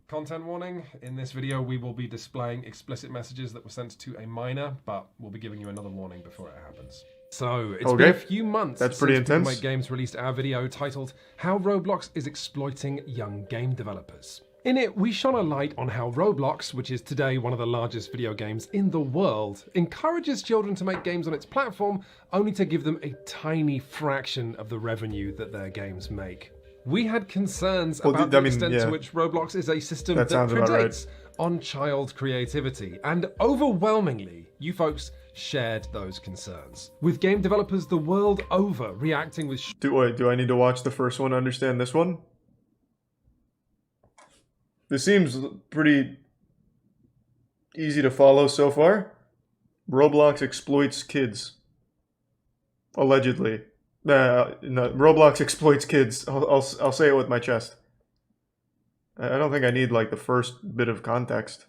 Content warning, in this video we will be displaying explicit messages that were sent to a minor, but we'll be giving you another warning before it happens. So, it's been a few months That's pretty since intense. Make Games released our video titled, How Roblox is Exploiting Young Game Developers. In it, we shone a light on how Roblox, which is today one of the largest video games in the world, encourages children to make games on its platform, only to give them a tiny fraction of the revenue that their games make. We had concerns about the extent to which Roblox is a system that predates on child creativity, and overwhelmingly, you folks shared those concerns. With game developers the world over reacting with do I need to watch the first one to understand this one? This seems pretty easy to follow so far. Roblox exploits kids. Allegedly. No, Roblox exploits kids. I'll say it with my chest. I don't think I need like the first bit of context.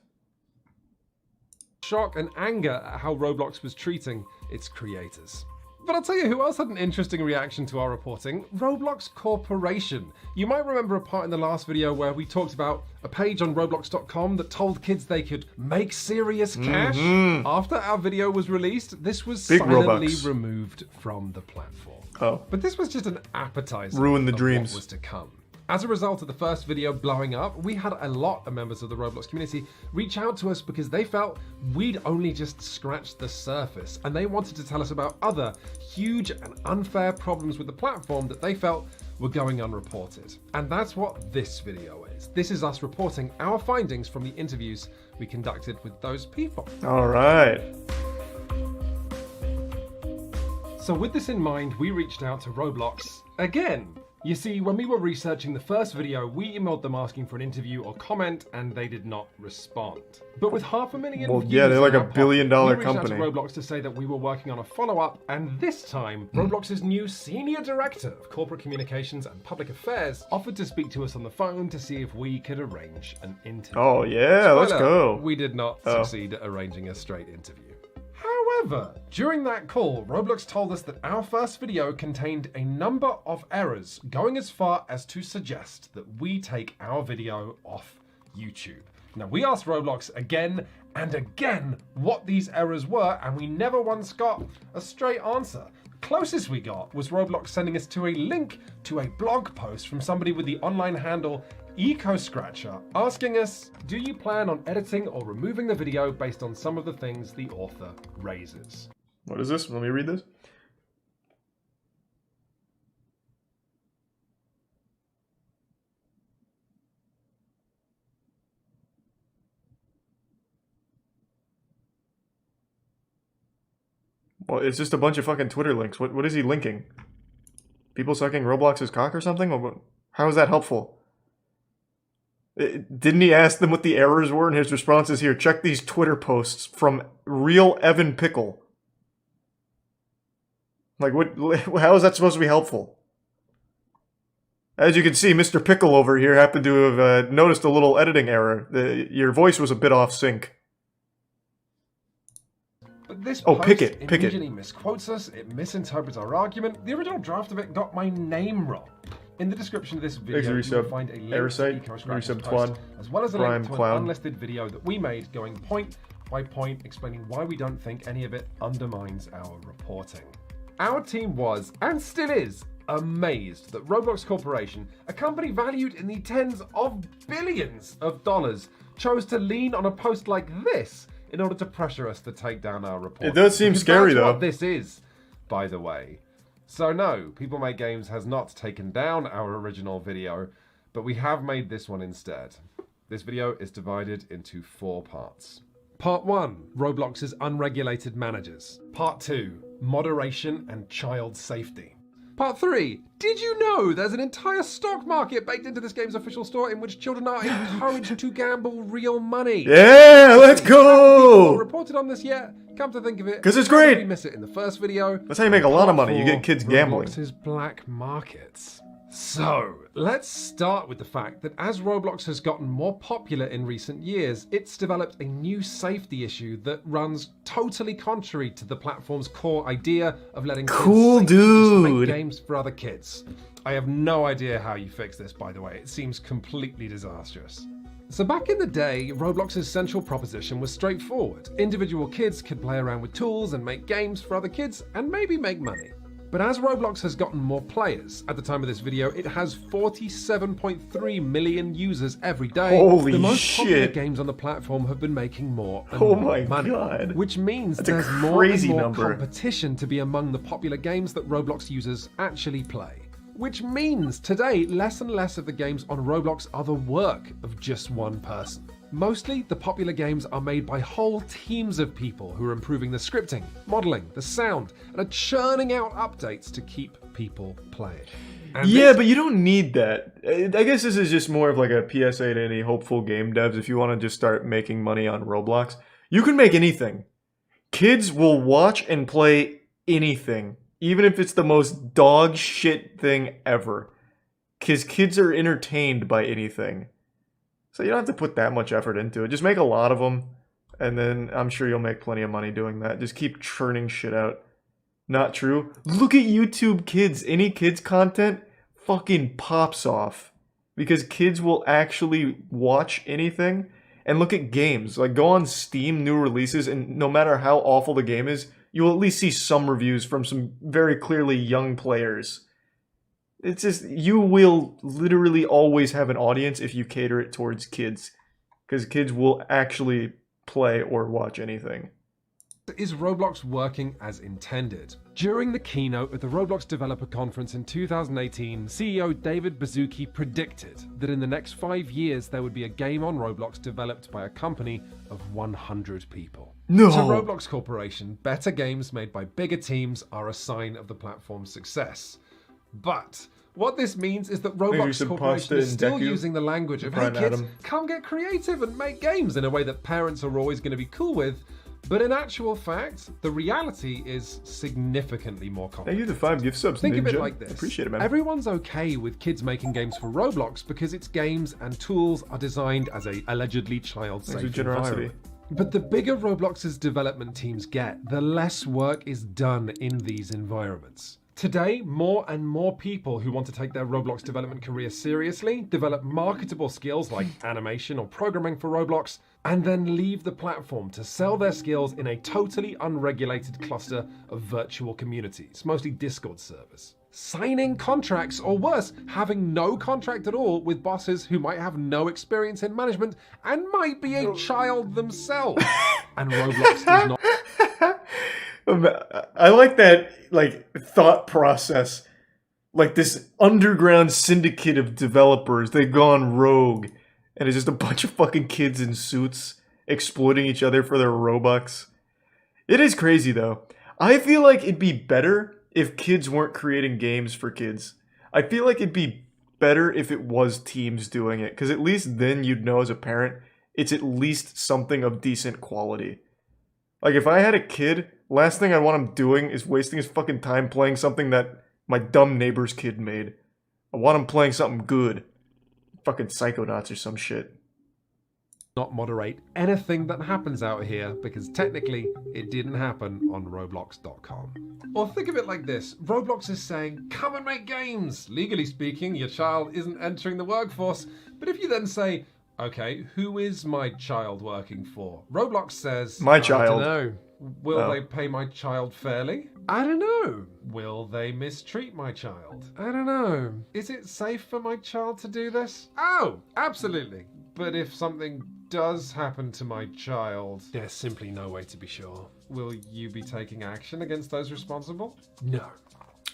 Shock and anger at how Roblox was treating its creators. But I'll tell you who else had an interesting reaction to our reporting. Roblox Corporation. You might remember a part in the last video where we talked about a page on roblox.com that told kids they could make serious cash. After our video was released, this was silently removed from the platform. Oh. But this was just an appetizer. Ruin the dreams. What was to come. As a result of the first video blowing up, we had a lot of members of the Roblox community reach out to us because they felt we'd only just scratched the surface, and they wanted to tell us about other huge and unfair problems with the platform that they felt were going unreported. And that's what this video is. This is us reporting our findings from the interviews we conducted with those people. All right. So with this in mind, we reached out to Roblox again. You see, when we were researching the first video, we emailed them asking for an interview or comment, and they did not respond. But with 500,000 views, yeah, they're like a billion-dollar company. We reached out to Roblox to say that we were working on a follow-up, and this time, Roblox's new Senior Director of Corporate Communications and Public Affairs offered to speak to us on the phone to see if we could arrange an interview. Oh yeah, let's go. We did not succeed at arranging a straight interview. However, during that call, Roblox told us that our first video contained a number of errors, going as far as to suggest that we take our video off YouTube. Now, we asked Roblox again and again what these errors were, and we never once got a straight answer. The closest we got was Roblox sending us to a link to a blog post from somebody with the online handle EcoScratcher, asking us, do you plan on editing or removing the video based on some of the things the author raises? What is this? Let me read this. Well, it's just a bunch of fucking Twitter links. What is he linking? People sucking Roblox's cock or something? How is that helpful? Didn't he ask them what the errors were? And his response is here. Check these Twitter posts from real Evan Pickle. Like, how is that supposed to be helpful? As you can see, Mr. Pickle over here happened to have noticed a little editing error. Your voice was a bit off sync. But this post Pickett. immediately misquotes us, it misinterprets our argument. The original draft of it got my name wrong. In the description of this video, you'll find a link to EcoScratcher's post, as well as a link to an unlisted video that we made going point by point explaining why we don't think any of it undermines our reporting. Our team was, and still is, amazed that Roblox Corporation, a company valued in the tens of billions of dollars, chose to lean on a post like this in order to pressure us to take down our report. It does seem scary, though. That's what this is, by the way. So no, People Make Games has not taken down our original video, but we have made this one instead. This video is divided into 4 parts. Part 1, Roblox's unregulated managers. Part 2, moderation and child safety. Part 3, did you know there's an entire stock market baked into this game's official store in which children are encouraged to gamble real money? Yeah, let's go! Reported on this yet? Come to think of it, 'cause it's great. We miss it in the first video. That's how you make a lot of money. You get kids gambling. Roblox's black markets. So, let's start with the fact that as Roblox has gotten more popular in recent years, it's developed a new safety issue that runs totally contrary to the platform's core idea of letting kids just make games for other kids. I have no idea how you fix this, by the way. It seems completely disastrous. So back in the day, Roblox's central proposition was straightforward. Individual kids could play around with tools and make games for other kids and maybe make money. But as Roblox has gotten more players, at the time of this video, it has 47.3 million users every day. Holy the most popular shit. games on the platform have been making more and Oh more my money. God. Which means That's a there's more and crazy more number. competition to be among the popular games that Roblox users actually play. Which means today, less and less of the games on Roblox are the work of just one person. Mostly, the popular games are made by whole teams of people who are improving the scripting, modeling, the sound, and are churning out updates to keep people playing. And Yeah, but you don't need that. I guess this is just more of like a PSA to any hopeful game devs. If you want to just start making money on Roblox, you can make anything. Kids will watch and play anything, even if it's the most dog shit thing ever. Because kids are entertained by anything. So you don't have to put that much effort into it. Just make a lot of them, and then I'm sure you'll make plenty of money doing that. Just keep churning shit out. Not true. Look at YouTube Kids. Any kids content fucking pops off. Because kids will actually watch anything. And look at games. Like, go on Steam, new releases, and no matter how awful the game is, you'll at least see some reviews from some very clearly young players. It's just, you will literally always have an audience if you cater it towards kids. Because kids will actually play or watch anything. Is Roblox working as intended? During the keynote at the Roblox Developer Conference in 2018, CEO David Baszucki predicted that in the next 5 years there would be a game on Roblox developed by a company of 100 people. No! To Roblox Corporation, better games made by bigger teams are a sign of the platform's success. But what this means is that Roblox some Corporation pasta is and still Deku. using the language of, hey Brian kids, Adam. come get creative and make games in a way that parents are always going to be cool with. But in actual fact, the reality is significantly more Thank complicated. you to 5 gift subs, Think Ninja. of it like this. Appreciate it, man. Everyone's okay with kids making games for Roblox because its games and tools are designed as a allegedly child-safe Thanks for generosity. environment. But the bigger Roblox's development teams get, the less work is done in these environments. Today, more and more people who want to take their Roblox development career seriously develop marketable skills like animation or programming for Roblox, and then leave the platform to sell their skills in a totally unregulated cluster of virtual communities, mostly Discord servers. Signing contracts, or worse, having no contract at all with bosses who might have no experience in management and might be a child themselves. And Roblox does not. I like that, like, thought process. Like this underground syndicate of developers, they've gone rogue. And it's just a bunch of fucking kids in suits exploiting each other for their Robux. It is crazy, though. I feel like it'd be better if kids weren't creating games for kids. I feel like it'd be better if it was teams doing it. Because at least then you'd know as a parent, it's at least something of decent quality. Like, if I had a kid, last thing I want him doing is wasting his fucking time playing something that my dumb neighbor's kid made. I want him playing something good. Fucking Psychonauts or some shit. Not moderate anything that happens out here because technically it didn't happen on Roblox.com. Or think of it like this, Roblox is saying, come and make games. Legally speaking, your child isn't entering the workforce. But if you then say, okay, who is my child working for? Roblox says, My child. I don't know. Will Oh. they pay my child fairly? I don't know. Will they mistreat my child? I don't know. Is it safe for my child to do this? Oh, absolutely. But if something does happen to my child, there's simply no way to be sure. Will you be taking action against those responsible? No.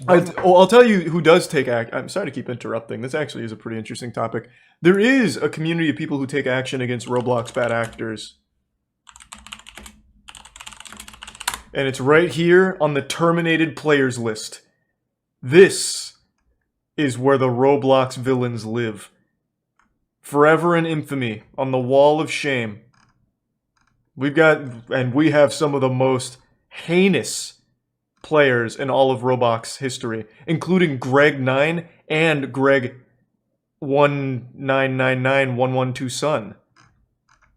I'll tell you who does take action. I'm sorry to keep interrupting. This actually is a pretty interesting topic. There is a community of people who take action against Roblox bad actors. And it's right here on the terminated players list. This is where the Roblox villains live. Forever in infamy, on the wall of shame. We have some of the most heinous players in all of Roblox history, including Greg9 and Greg1999112 son.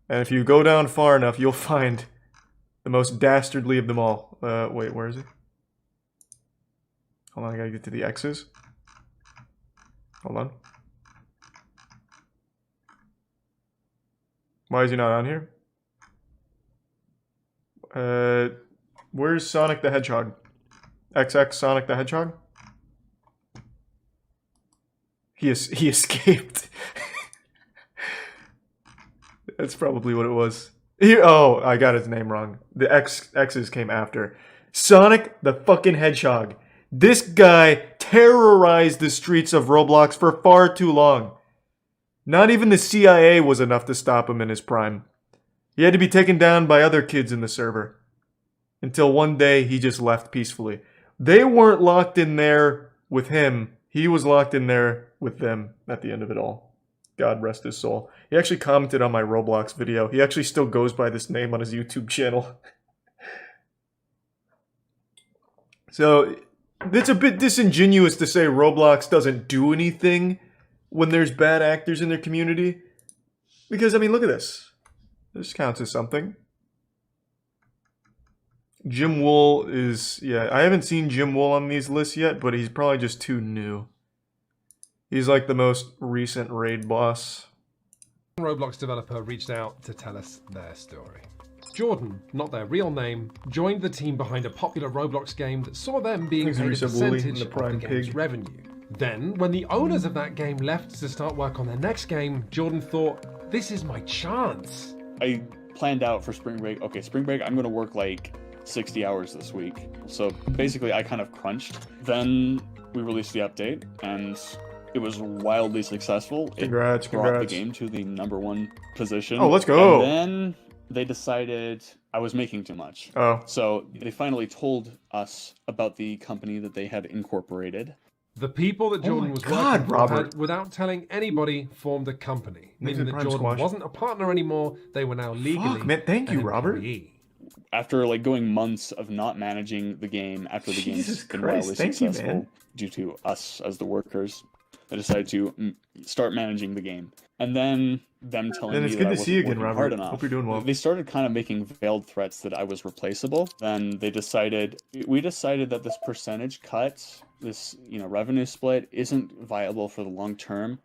And if you go down far enough, you'll find the most dastardly of them all. Wait, where is it? Hold on, I gotta get to the X's. Hold on. Why is he not on here? Where's Sonic the Hedgehog? XX Sonic the Hedgehog? He escaped. That's probably what it was. Oh, I got his name wrong. The X's came after. Sonic the fucking Hedgehog. This guy terrorized the streets of Roblox for far too long. Not even the CIA was enough to stop him in his prime. He had to be taken down by other kids in the server. Until one day, he just left peacefully. They weren't locked in there with him. He was locked in there with them at the end of it all. God rest his soul. He actually commented on my Roblox video. He actually still goes by this name on his YouTube channel. So, it's a bit disingenuous to say Roblox doesn't do anything when there's bad actors in their community. Because, I mean, look at this. This counts as something. Jim Wool is... Yeah, I haven't seen Jim Wool on these lists yet, but he's probably just too new. He's like the most recent raid boss. Roblox developer reached out to tell us their story. Jordan, not their real name, joined the team behind a popular Roblox game that saw them being paid a percentage of the game's revenue. Then, when the owners of that game left to start work on their next game, Jordan thought, this is my chance. I planned out for spring break, okay, spring break, I'm gonna work like 60 hours this week. So basically I kind of crunched. Then we released the update and it was wildly successful. Congrats, it brought the game to the #1 position. Oh, let's go. And then they decided I was making too much. Oh. So they finally told us about the company that they had incorporated. The people that Jordan was working with had, without telling anybody, formed a company, meaning that Jordan wasn't a partner anymore. They were now legally. Fuck, man, thank you, Robert. After like going months of not managing the game, after the game's been wildly successful due to us as the workers, I decided to start managing the game. And then them telling me that I wasn't working hard enough. Hope you're doing well. They started kind of making veiled threats that I was replaceable. Then we decided that this percentage cut, this revenue split, isn't viable for the long term.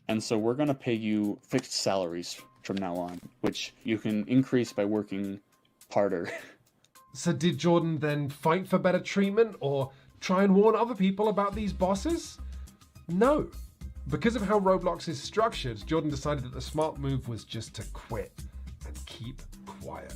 And so we're going to pay you fixed salaries from now on, which you can increase by working harder. So did Jordan then fight for better treatment or try and warn other people about these bosses? No. Because of how Roblox is structured, Jordan decided that the smart move was just to quit and keep quiet.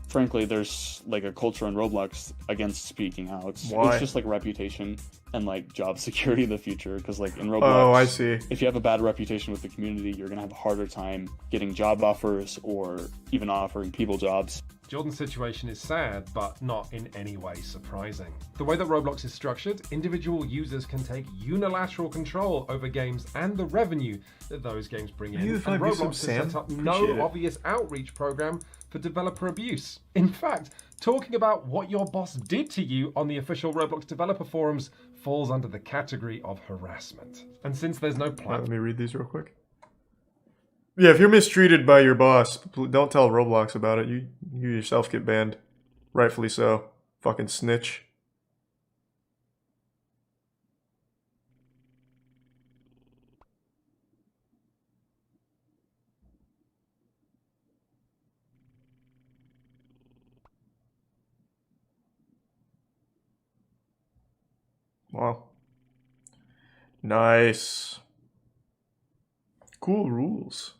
Frankly, there's like a culture in Roblox against speaking out. Why? It's just like reputation and like job security in the future. Because like in Roblox, oh, I see. If you have a bad reputation with the community, you're gonna have a harder time getting job offers or even offering people jobs. Jordan's situation is sad, but not in any way surprising. The way that Roblox is structured, individual users can take unilateral control over games and the revenue that those games bring in. And Roblox has set up no obvious outreach program for developer abuse. In fact, talking about what your boss did to you on the official Roblox developer forums falls under the category of harassment. And since there's no plan... Let me read these real quick. Yeah, if you're mistreated by your boss, don't tell Roblox about it. You yourself get banned. Rightfully so. Fucking snitch. Wow. Nice. Cool rules.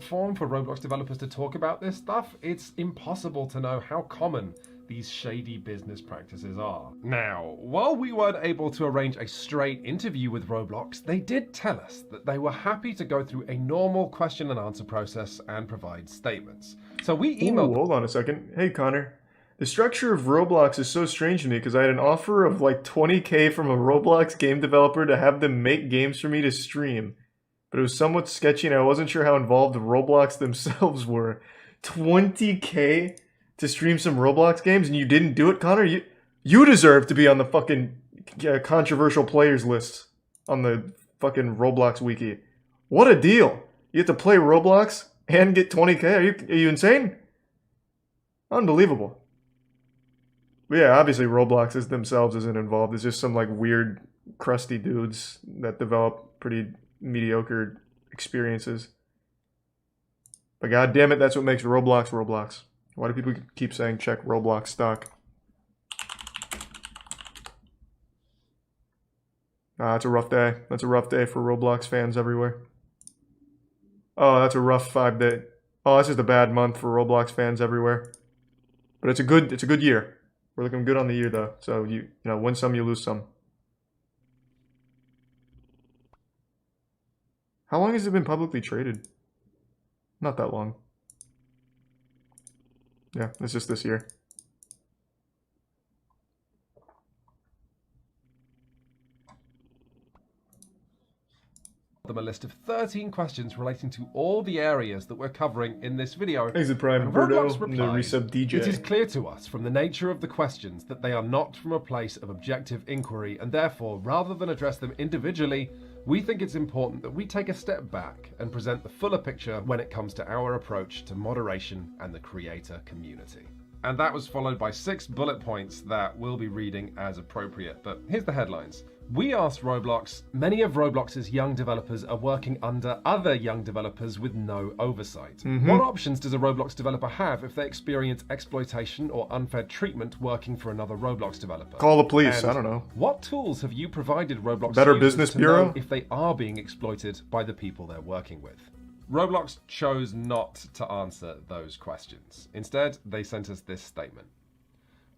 Forum for Roblox developers to talk about this stuff, it's impossible to know how common these shady business practices are. Now, while we weren't able to arrange a straight interview with Roblox, they did tell us that they were happy to go through a normal question and answer process and provide statements. So we emailed... Ooh, hold on a second. Hey, Connor. The structure of Roblox is so strange to me because I had an offer of like 20K from a Roblox game developer to have them make games for me to stream. But it was somewhat sketchy and I wasn't sure how involved Roblox themselves were. 20K to stream some Roblox games and you didn't do it, Connor? You deserve to be on the fucking controversial players list on the fucking Roblox wiki. What a deal. You have to play Roblox and get 20K? Are you insane? Unbelievable. But yeah, obviously Roblox themselves isn't involved. It's just some like weird crusty dudes that develop pretty mediocre experiences. But god damn it, that's what makes Roblox Roblox. Why do people keep saying check Roblox stock? That's a rough day. That's a rough day for Roblox fans everywhere. Oh, that's a rough 5-day. Oh, that's just a bad month for Roblox fans everywhere. But it's a good year. We're looking good on the year though. So you know, win some, you lose some. How long has it been publicly traded? Not that long. Yeah, it's just this year. Them a list of 13 questions relating to all the areas that we're covering in this video. Exit Prime And Birdo Roblox and the replied, resub DJ. "It is clear to us from the nature of the questions that they are not from a place of objective inquiry, and therefore, rather than address them individually, we think it's important that we take a step back and present the fuller picture when it comes to our approach to moderation and the creator community." And that was followed by 6 bullet points that we'll be reading as appropriate. But here's the headlines. We asked Roblox, many of Roblox's young developers are working under other young developers with no oversight. What options does a Roblox developer have if they experience exploitation or unfair treatment working for another Roblox developer? Call the police, And I don't know. what tools have you provided Roblox Better users Business to Bureau? know if they are being exploited by the people they're working with? Roblox chose not to answer those questions. Instead, they sent us this statement.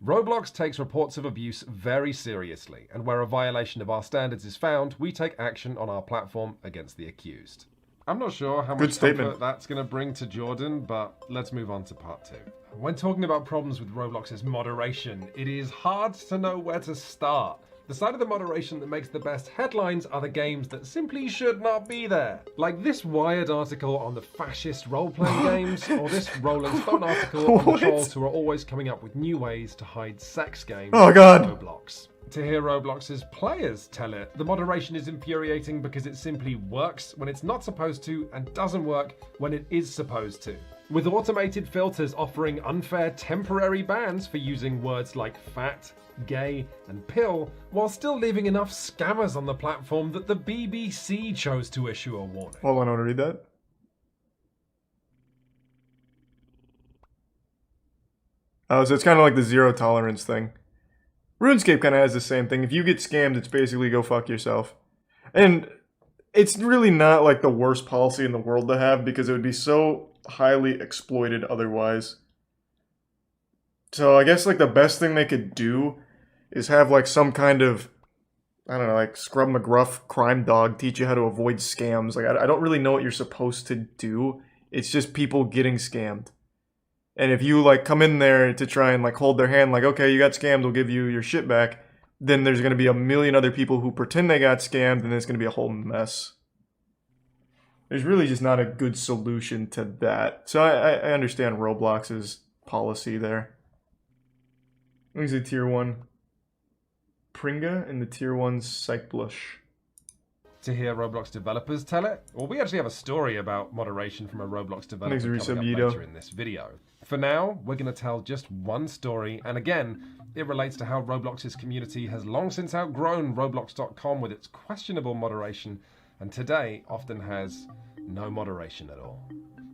Roblox takes reports of abuse very seriously, and where a violation of our standards is found, we take action on our platform against the accused. I'm not sure how Good much statement. comfort that's going to bring to Jordan, but let's move on to part 2. When talking about problems with Roblox's moderation, it is hard to know where to start. The side of the moderation that makes the best headlines are the games that simply should not be there. Like this Wired article on the fascist role-playing games, or this Rolling Stone article on the What? trolls who are always coming up with new ways to hide sex games Oh, God. on Roblox. To hear Roblox's players tell it, the moderation is infuriating because it simply works when it's not supposed to and doesn't work when it is supposed to. With automated filters offering unfair temporary bans for using words like fat, gay, and pill, while still leaving enough scammers on the platform that the BBC chose to issue a warning. Hold on, I want to read that. Oh, so it's kind of like the zero tolerance thing. RuneScape kind of has the same thing. If you get scammed, it's basically go fuck yourself. And it's really not like the worst policy in the world to have because it would be so highly exploited otherwise. So I guess like the best thing they could do is have like some kind of, I don't know, like Scrub McGruff crime dog teach you how to avoid scams. Like I don't really know what you're supposed to do. It's just people getting scammed. And if you like come in there to try and like hold their hand like, okay, you got scammed, we'll give you your shit back, then there's going to be a million other people who pretend they got scammed and it's going to be a whole mess. There's really just not a good solution to that. So I understand Roblox's policy there. Who's the tier 1? Pringa and the tier 1 Psych Blush. To hear Roblox developers tell it? Well, we actually have a story about moderation from a Roblox developer coming up later in this video. For now, we're going to tell just one story, and again, it relates to how Roblox's community has long since outgrown roblox.com with its questionable moderation, and today often has no moderation at all.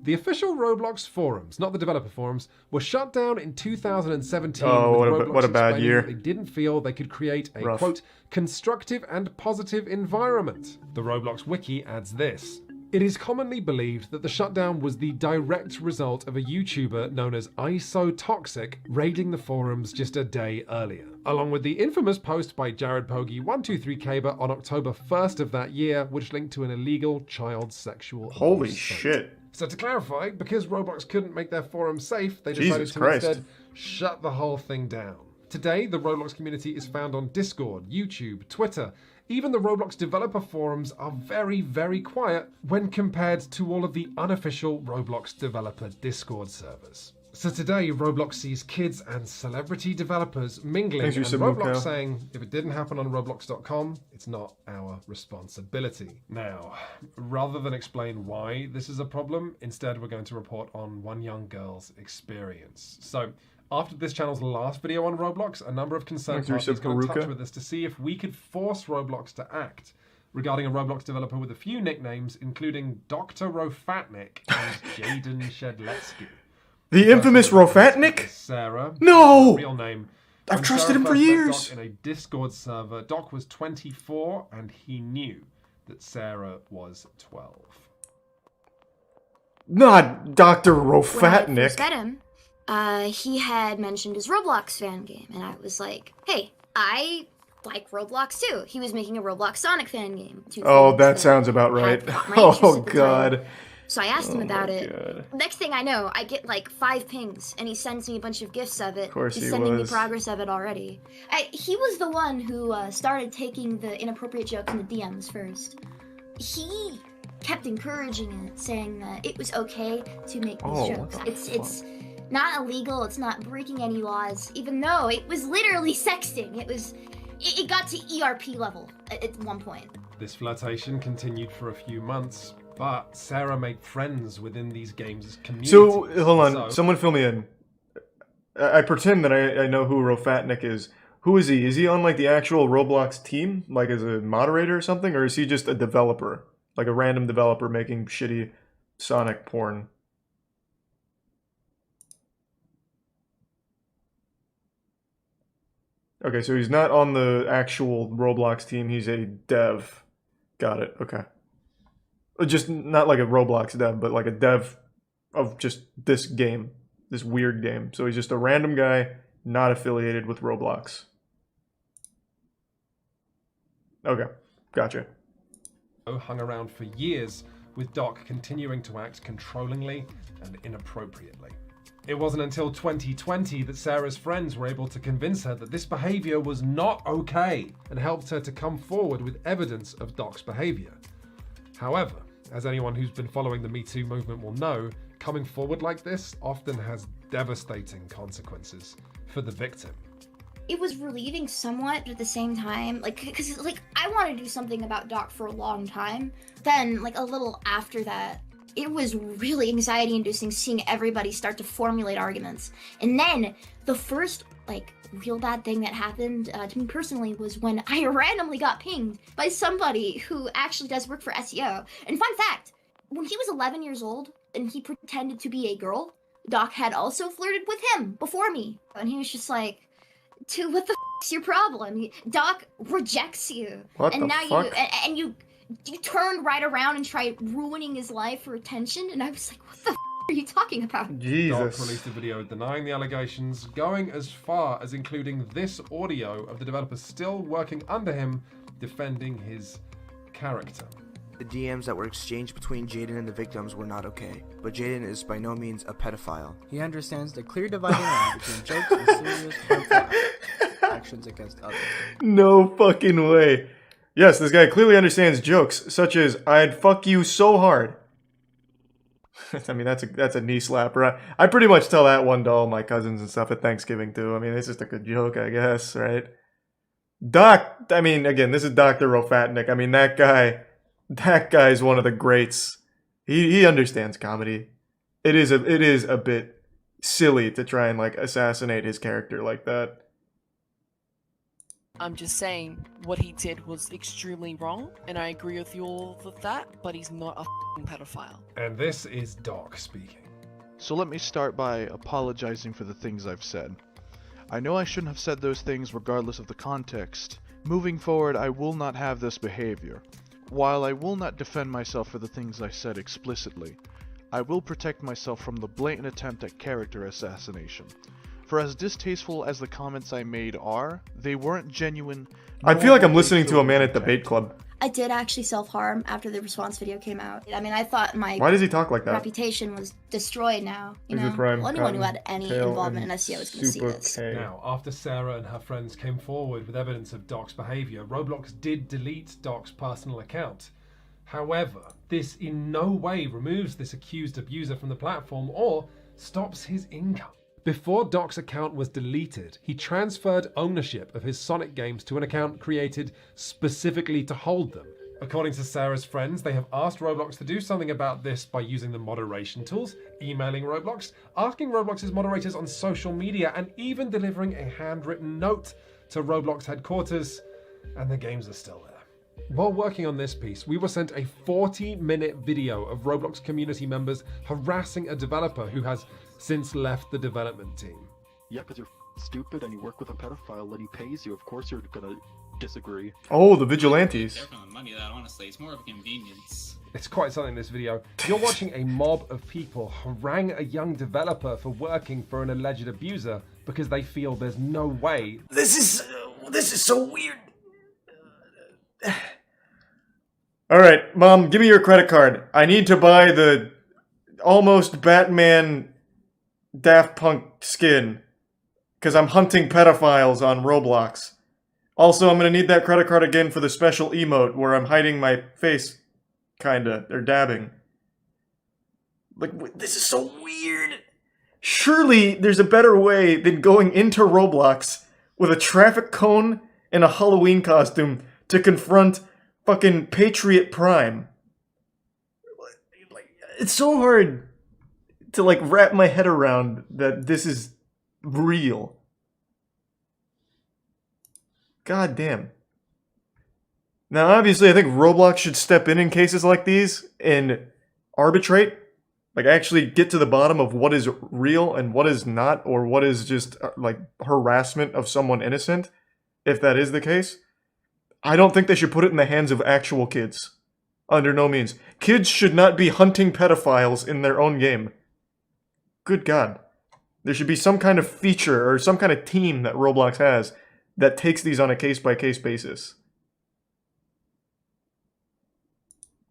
The official Roblox forums, not the developer forums, were shut down in 2017. Oh, with Roblox what a bad explaining year. that they didn't feel they could create a, Rough. quote, constructive and positive environment. The Roblox wiki adds this. It is commonly believed that the shutdown was the direct result of a YouTuber known as IsoToxic raiding the forums just a day earlier, along with the infamous post by Jared Pogi123Kaber on October 1st of that year, which linked to an illegal child sexual Holy abuse site. shit. So to clarify, because Roblox couldn't make their forum safe, they decided Jesus to Christ. instead shut the whole thing down. Today, the Roblox community is found on Discord, YouTube, Twitter. Even the Roblox developer forums are very, very quiet when compared to all of the unofficial Roblox developer Discord servers. So today, Roblox sees kids and celebrity developers mingling, and Thanks for Roblox Kyle. saying, if it didn't happen on roblox.com, it's not our responsibility. Now, rather than explain why this is a problem, instead we're going to report on one young girl's experience. So, after this channel's last video on Roblox, a number of concerned Thanks, parties got in touch Haruka. with us to see if we could force Roblox to act. regarding a Roblox developer with a few nicknames, including Dr. Rofatnik and Jaden Shedletsky. The infamous Rofatnik? Sarah. No! Real name. I've When trusted Sarah him for first met years. Doc in a Discord server, Doc was 24 and he knew that Sarah was 12. Not Dr. When I first Rofatnik. met him, he had mentioned his Roblox fan game, and I was like, hey, I like Roblox too. He was making a Roblox Sonic fan game. Oh, that sounds about had right. caught my interest Oh, at the time. God. So I asked him Oh, about my it. God. Next thing I know, I get like 5 pings, and he sends me a bunch of gifs of it. Of course He's he sending was. me progress of it already. He was the one who started taking the inappropriate jokes in the DMs first. He kept encouraging it, saying that it was okay to make these Oh, jokes. what the It's not illegal. It's not breaking any laws, even though it was literally sexting. It got to ERP level at one point. This flirtation continued for a few months, but Sarah made friends within these games' community. So, hold on. So, Someone fill me in. I pretend that I know who Rofatnik is. Who is he? Is he on, like, the actual Roblox team? Like, as a moderator or something? Or is he just a developer? Like a random developer making shitty Sonic porn? Okay, so he's not on the actual Roblox team. He's a dev. Got it. Okay. Just not like a Roblox dev, but like a dev of just this game. This weird game. So he's just a random guy not affiliated with Roblox. Okay. Gotcha. hung around for years, with Doc continuing to act controllingly and inappropriately. It wasn't until 2020 that Sarah's friends were able to convince her that this behavior was not okay and helped her to come forward with evidence of Doc's behavior. However, as anyone who's been following the Me Too movement will know, coming forward like this often has devastating consequences for the victim. It was relieving somewhat, but at the same time, because I wanted to do something about Doc for a long time. Then, a little after that, it was really anxiety-inducing seeing everybody start to formulate arguments. And then, the first, real bad thing that happened to me personally was when I randomly got pinged by somebody who actually does work for SEO. And fun fact, when he was 11 years old and he pretended to be a girl, Doc had also flirted with him before me. And he was just like, dude, what the f***'s your problem? Doc rejects you. What and the now fuck? you turned right around and tried ruining his life for attention, and I was like, what the f*** are you talking about? Doc Jesus. released a video denying the allegations, going as far as including this audio of the developer still working under him, defending his character. The DMs that were exchanged between Jaden and the victims were not okay, but Jaden is by no means a pedophile. He understands the clear dividing line between jokes and serious harmful actions against others. No fucking way. Yes, this guy clearly understands jokes, such as, I'd fuck you so hard. I mean, that's a knee slapper. I pretty much tell that one to all my cousins and stuff at Thanksgiving, too. I mean, it's just a good joke, I guess, right? Doc, I mean, again, this is Dr. Rofatnik. I mean, that guy's one of the greats. He understands comedy. It is a bit silly to try and, assassinate his character like that. I'm just saying, what he did was extremely wrong, and I agree with you all with that, but he's not a f***ing pedophile. And this is Doc speaking. So let me start by apologizing for the things I've said. I know I shouldn't have said those things regardless of the context. Moving forward, I will not have this behavior. While I will not defend myself for the things I said explicitly, I will protect myself from the blatant attempt at character assassination. For as distasteful as the comments I made are, they weren't genuine. I feel like I'm nor were they listening to a filled man with at Debate intent. Club. I did actually self-harm after the response video came out. I mean, I thought my Why does he talk like that? reputation was destroyed now. You Exit know, Prime, well, anyone who had Cotton, any Tail, involvement in and SEO is going to see Super this. K. Now, after Sarah and her friends came forward with evidence of Doc's behavior, Roblox did delete Doc's personal account. However, this in no way removes this accused abuser from the platform or stops his income. Before Doc's account was deleted, he transferred ownership of his Sonic games to an account created specifically to hold them. According to Sarah's friends, they have asked Roblox to do something about this by using the moderation tools, emailing Roblox, asking Roblox's moderators on social media, and even delivering a handwritten note to Roblox headquarters, and the games are still there. While working on this piece, we were sent a 40-minute video of Roblox community members harassing a developer who has since left the development team. Yeah, because you're stupid and you work with a pedophile and he pays you. Of course you're gonna disagree. Oh, the vigilantes. They're from the money that, honestly. It's more of a convenience. It's quite something in this video. You're watching a mob of people harangue a young developer for working for an alleged abuser because they feel there's no way. This is so weird. All right, Mom, give me your credit card. I need to buy the almost Batman Daft Punk skin because I'm hunting pedophiles on Roblox. Also, I'm going to need that credit card again for the special emote where I'm hiding my face, kinda, or dabbing. Like, this is so weird. Surely there's a better way than going into Roblox with a traffic cone and a Halloween costume to confront fucking Patriot Prime. It's so hard to, like, wrap my head around that this is real. God damn. Now, obviously, I think Roblox should step in cases like these and arbitrate. Like, actually get to the bottom of what is real and what is not, or what is just, like, harassment of someone innocent, if that is the case. I don't think they should put it in the hands of actual kids. Under no means. Kids should not be hunting pedophiles in their own game. Good God. There should be some kind of feature or some kind of team that Roblox has that takes these on a case-by-case basis.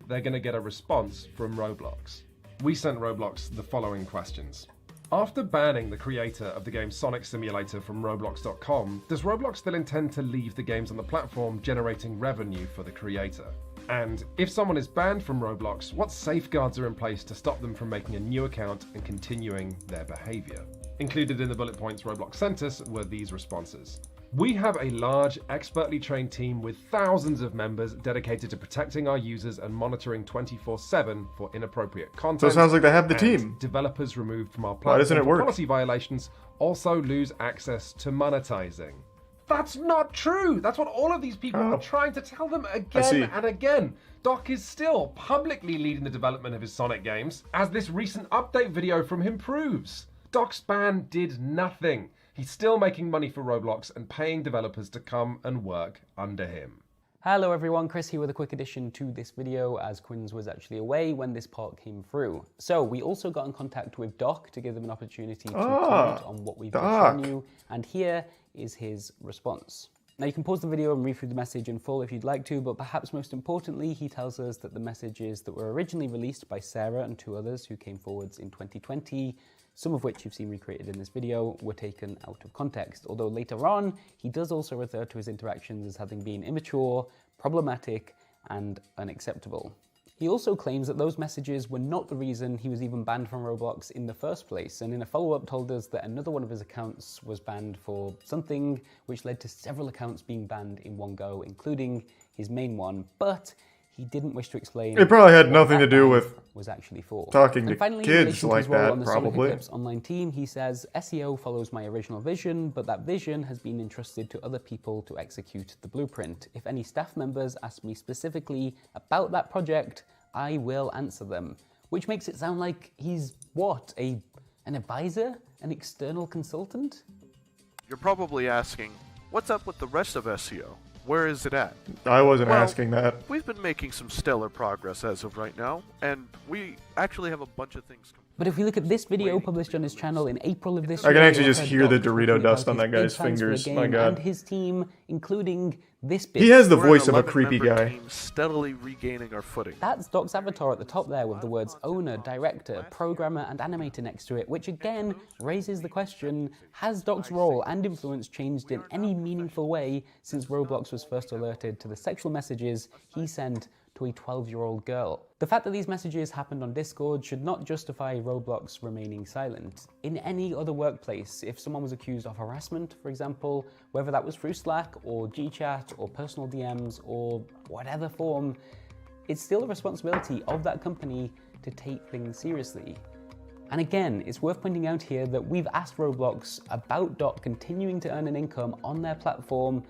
They're going to get a response from Roblox. We sent Roblox the following questions. After banning the creator of the game Sonic Simulator from roblox.com, does Roblox still intend to leave the games on the platform generating revenue for the creator? And if someone is banned from Roblox, what safeguards are in place to stop them from making a new account and continuing their behavior? Included in the bullet points Roblox sent us were these responses. We have a large, expertly trained team with thousands of members dedicated to protecting our users and monitoring 24/7 for inappropriate content. So it sounds like they have the And team. Developers removed from our Why platform doesn't it for work? policy violations also lose access to monetizing. That's not true. That's what all of these people are trying to tell them again and again. Doc is still publicly leading the development of his Sonic games, as this recent update video from him proves. Doc's ban did nothing. He's still making money for Roblox and paying developers to come and work under him. Hello everyone, Chris here with a quick addition to this video, as Quinns was actually away when this part came through. So we also got in contact with Doc to give them an opportunity to comment on what we've been showing you, and here is his response. Now you can pause the video and read through the message in full if you'd like to, but perhaps most importantly, he tells us that the messages that were originally released by Sarah and 2 others who came forwards in 2020, some of which you've seen recreated in this video, were taken out of context. Although later on, he does also refer to his interactions as having been immature, problematic, and unacceptable. He also claims that those messages were not the reason he was even banned from Roblox in the first place, and in a follow-up told us that another one of his accounts was banned for something which led to several accounts being banned in one go, including his main one, but he didn't wish to explain. It probably had nothing to do with was actually for. talking to and finally, kids in like his role that, on the Sonic probably. Eclipse online team, he says, SEO follows my original vision, but that vision has been entrusted to other people to execute the blueprint. If any staff members ask me specifically about that project, I will answer them. Which makes it sound like he's, what, an advisor? An external consultant? You're probably asking, what's up with the rest of SEO? Where is it at? I wasn't Well, asking that. We've been making some stellar progress as of right now, and we actually have a bunch of things. But if we look at this video published on his channel in April of this I year, can actually we just heard hear the Doc Dorito talking dust about on that his guy's big plans for the fingers. My game God. And his team, including this bit. He has the We're an voice of a creepy 11-member guy. team steadily regaining our footing. That's Doc's avatar at the top there with the words owner, director, programmer, and animator next to it, which again raises the question, has Doc's role and influence changed in any meaningful way since Roblox was first alerted to the sexual messages he sent to a 12-year-old girl? The fact that these messages happened on Discord should not justify Roblox remaining silent. In any other workplace, if someone was accused of harassment, for example, whether that was through Slack or GChat or personal DMs or whatever form, it's still a responsibility of that company to take things seriously. And again, it's worth pointing out here that we've asked Roblox about Doc continuing to earn an income on their platform,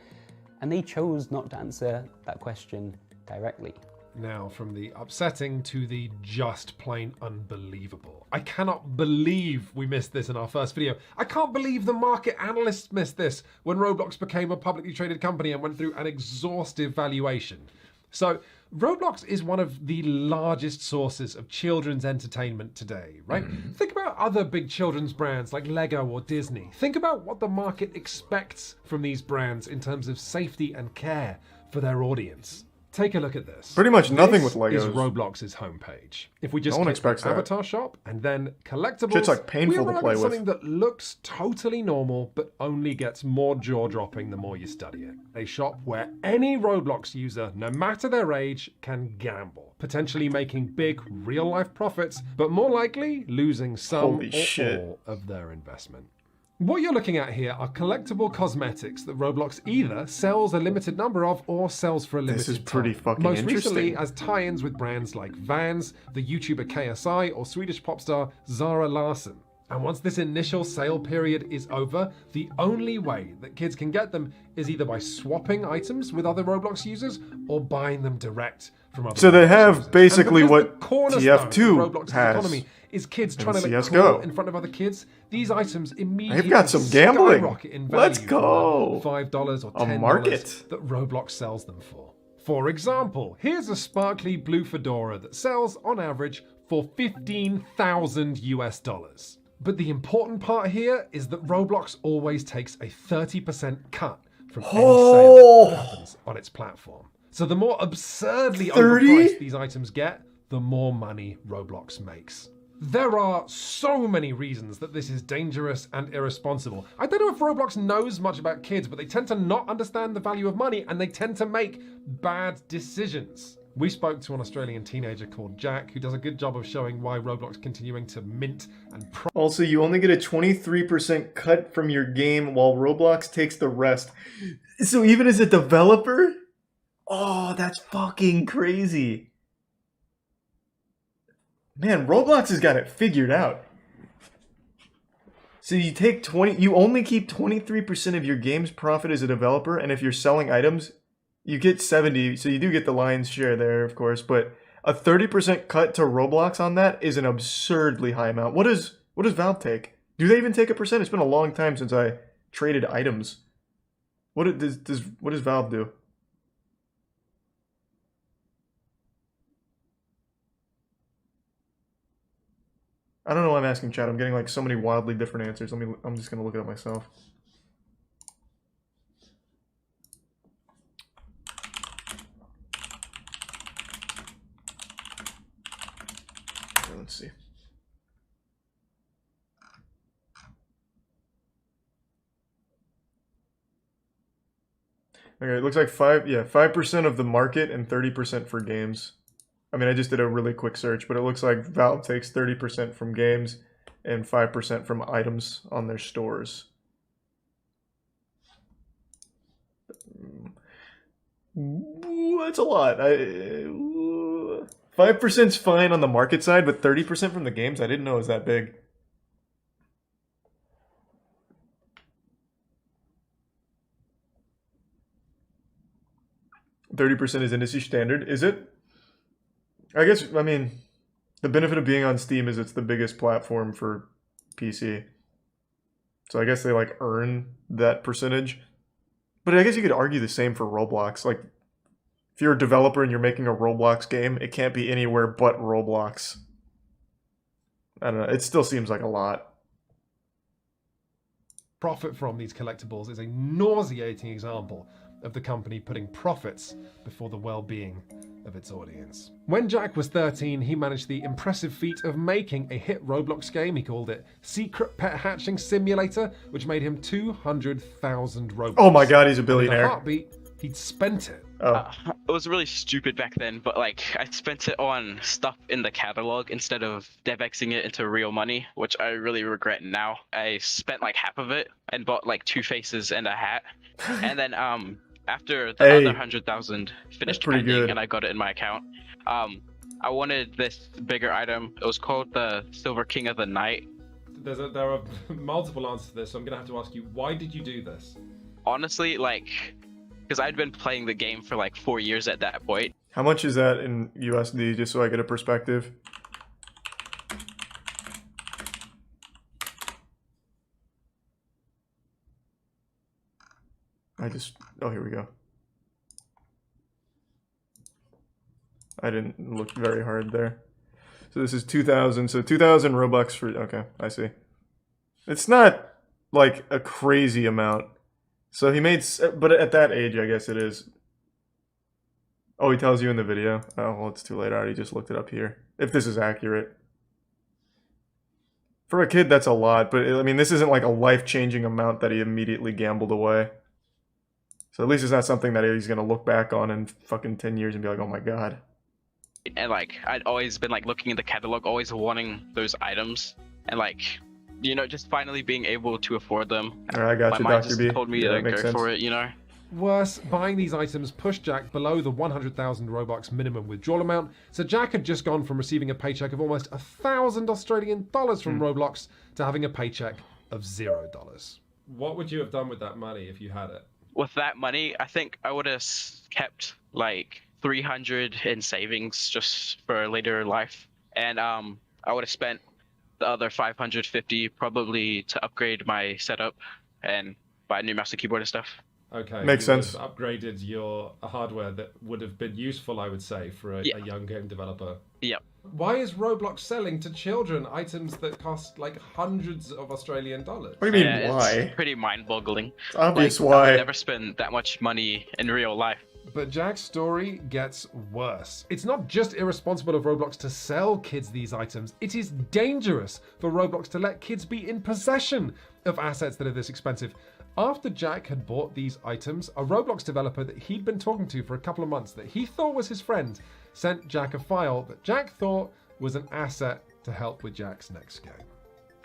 and they chose not to answer that question directly. Now, from the upsetting to the just plain unbelievable. I cannot believe we missed this in our first video. I can't believe the market analysts missed this when Roblox became a publicly traded company and went through an exhaustive valuation. So, Roblox is one of the largest sources of children's entertainment today, right? Think about other big children's brands like Lego or Disney. Think about what the market expects from these brands in terms of safety and care for their audience. Take a look at this. Pretty much nothing This with Legos. is Roblox's homepage. If we just No one click expects that. Avatar Shop and then collectibles, Shit's like painful we to arrive play at with. something that looks totally normal, but only gets more jaw-dropping the more you study it. A shop where any Roblox user, no matter their age, can gamble, potentially making big real-life profits, but more likely losing some Holy or shit. all of their investment. What you're looking at here are collectible cosmetics that Roblox either sells a limited number of or sells for a limited This is pretty time. fucking Most interesting. recently as tie-ins with brands like Vans, the YouTuber KSI, or Swedish pop star Zara Larsson. And once this initial sale period is over, the only way that kids can get them is either by swapping items with other Roblox users or buying them direct from other So they Roblox have users. basically And because what the cornerstone TF2 of Roblox's has economy is kids in trying to look CS:GO. cool in front of other kids, these items immediately They've got some gambling. skyrocket in value. Let's go. From $5 or A $10 market. that Roblox sells them for. For example, here's a sparkly blue fedora that sells on average for $15,000 US. But the important part here is that Roblox always takes a 30% cut from any sale that happens on its platform. So the more absurdly 30? overpriced these items get, the more money Roblox makes. There are so many reasons that this is dangerous and irresponsible. I don't know if Roblox knows much about kids, but they tend to not understand the value of money and they tend to make bad decisions. We spoke to an Australian teenager called Jack, who does a good job of showing why Roblox continuing to mint and Also, you only get a 23% cut from your game while Roblox takes the rest. So even as a developer? Oh, that's fucking crazy. Man, Roblox has got it figured out. So you take you only keep 23% of your game's profit as a developer, and if you're selling items, you get 70, so you do get the lion's share there, of course, but a 30% cut to Roblox on that is an absurdly high amount. What does Valve take? Do they even take a percent? It's been a long time since I traded items. What does Valve do? I don't know why I'm asking chat. I'm getting like so many wildly different answers. I'm just gonna look it up myself. Let's see. Okay, it looks like 5% of the market and 30% for games. I mean, I just did a really quick search, but it looks like Valve takes 30% from games and 5% from items on their stores. Ooh, that's a lot. 5%'s fine on the market side, but 30% from the games, I didn't know it was that big. %30 is industry standard, is it? I guess, I mean, the benefit of being on Steam is it's the biggest platform for PC. So I guess they like earn that percentage. But I guess you could argue the same for Roblox. Like, if you're a developer and you're making a Roblox game, it can't be anywhere but Roblox. I don't know, it still seems like a lot. Profit from these collectibles is a nauseating example of the company putting profits before the well-being of its audience. When Jack was 13, he managed the impressive feat of making a hit Roblox game. He called it Secret Pet Hatching Simulator, which made him 200,000 Robux. Oh my god, he's a In billionaire. a heartbeat, he'd spent it. It was really stupid back then, but like I spent it on stuff in the catalog instead of DevXing it into real money, which I really regret now. I spent like half of it and bought like 2 faces and a hat, and then after the other 100,000 finished pretty pending good. and I got it in my account, I wanted this bigger item. It was called the Silver King of the Night. There are multiple answers to this, so I'm gonna have to ask you, why did you do this? Honestly, like, because I'd been playing the game for like 4 years at that point. How much is that in USD, just so I get a perspective? Oh, here we go. I didn't look very hard there. So this is 2,000. So 2,000 Robux for, okay, I see. It's not like a crazy amount. So he made, but at that age, I guess it is. Oh, he tells you in the video. Oh, well, it's too late. I already just looked it up here. If this is accurate. For a kid, that's a lot. But, I mean, this isn't like a life-changing amount that he immediately gambled away. So at least it's not something that he's going to look back on in fucking 10 years and be like, oh my god. And like, I'd always been like looking in the catalog, always wanting those items. And like, you know, just finally being able to afford them. Alright, I got you, My mind Dr. just B. told me Yeah, to that makes go sense. for it, you know? Worse, buying these items pushed Jack below the 100,000 Robux minimum withdrawal amount, so Jack had just gone from receiving a paycheck of almost 1,000 Australian dollars from Roblox to having a paycheck of $0. What would you have done with that money if you had it? With that money, I think I would have kept like 300 in savings just for later life. And I would have spent the other 550 probably to upgrade my setup and buy a new mouse and keyboard and stuff. Okay. Makes sense. You would have upgraded your hardware that would have been useful, I would say, for a young game developer. Yep. Why is Roblox selling to children items that cost like hundreds of Australian dollars? What do you mean, why? It's pretty mind-boggling. It's obvious like, why. I would never spend that much money in real life. But Jack's story gets worse. It's not just irresponsible of Roblox to sell kids these items, it is dangerous for Roblox to let kids be in possession of assets that are this expensive. After Jack had bought these items, a Roblox developer that he'd been talking to for a couple of months that he thought was his friend sent Jack a file that Jack thought was an asset to help with Jack's next game.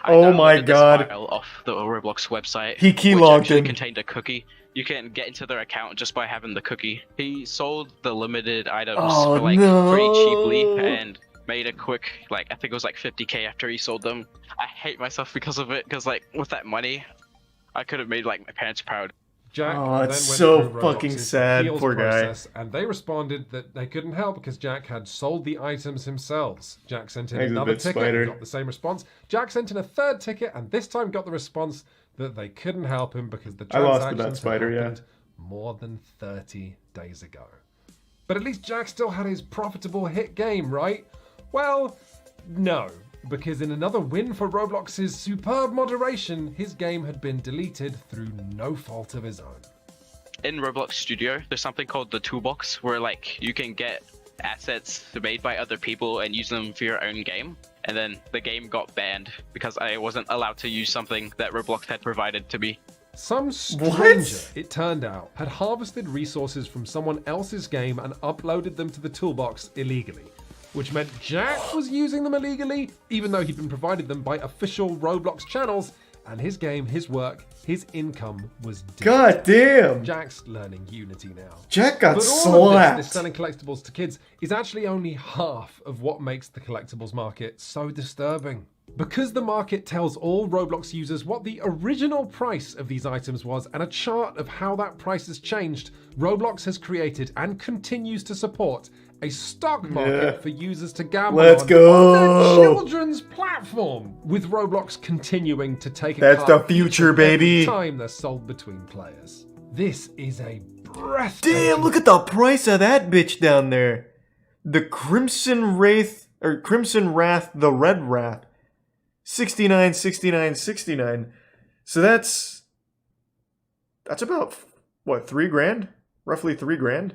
Oh my god. This file off the Roblox website. He keylogged which actually in. contained a cookie. You can get into their account just by having the cookie. He sold the limited items for like pretty cheaply and made a quick, like, I think it was like 50k after he sold them. I hate myself because of it, because like with that money, I could have made like my parents proud. Jack Oh, then it's went so through fucking Roblox's sad, appeals poor guy. process, and they responded that they couldn't help because Jack had sold the items himself. Jack sent in He's a another bit ticket spider. and got the same response. Jack sent in a third ticket and this time got the response that they couldn't help him because the I lost to transactions that had spider, yeah. happened more than 30 days ago. But at least Jack still had his profitable hit game, right? Well, no. Because in another win for Roblox's superb moderation, his game had been deleted through no fault of his own. In Roblox Studio, there's something called the toolbox where like you can get assets made by other people and use them for your own game. And then the game got banned because I wasn't allowed to use something that Roblox had provided to me. Some stranger, it turned out, had harvested resources from someone else's game and uploaded them to the toolbox illegally. Which meant Jack was using them illegally, even though he'd been provided them by official Roblox channels, and his game, his work, his income was dead. God damn! Jack's learning Unity now. Jack got but all slapped. of this selling collectibles to kids is actually only half of what makes the collectibles market so disturbing. Because the market tells all Roblox users what the original price of these items was and a chart of how that price has changed, Roblox has created and continues to support a stock market for users to gamble on their children's platform, with Roblox continuing to take a That's cut the future, each and every baby. time they're sold between players. This is a breathtaking... Damn, look at the price of that bitch down there. The Crimson Wrath, or Crimson Wrath, the Red Wrath. 69, 69, 69. So that's about, what, 3 grand? Roughly 3 grand?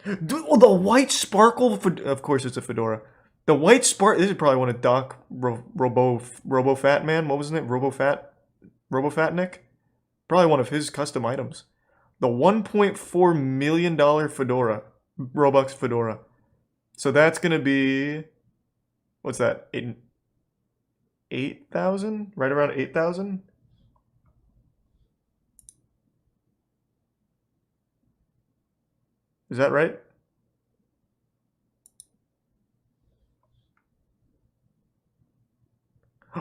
Dude, oh, the white sparkle, of course it's a fedora. The white sparkle, this is probably one of Doc RoboFat Man, what was his name? RoboFatnik? Probably one of his custom items. The $1.4 million fedora, Robux fedora. So that's gonna be, what's that, 8,000? Right around 8,000? Is that right?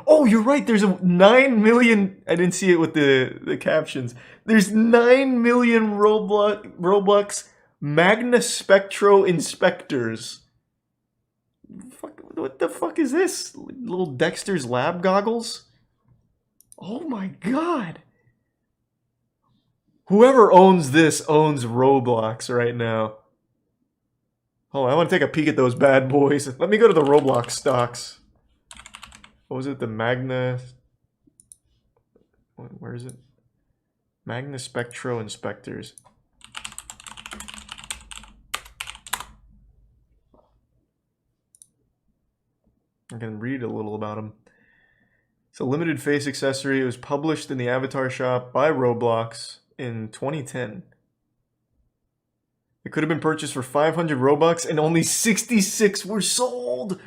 Oh, you're right. There's a 9 million. I didn't see it with the captions. There's 9 million Roblox Magna Spectro Inspectors. What the fuck is this? Little Dexter's Lab goggles? Oh my god. Whoever owns this owns Roblox right now. Oh, I want to take a peek at those bad boys. Let me go to the Roblox stocks. What was it? The Magna... Where is it? Magna Spectro Inspectors. I can read a little about them. It's a limited face accessory. It was published in the Avatar shop by Roblox in 2010. It could have been purchased for 500 Robux and only 66 were sold.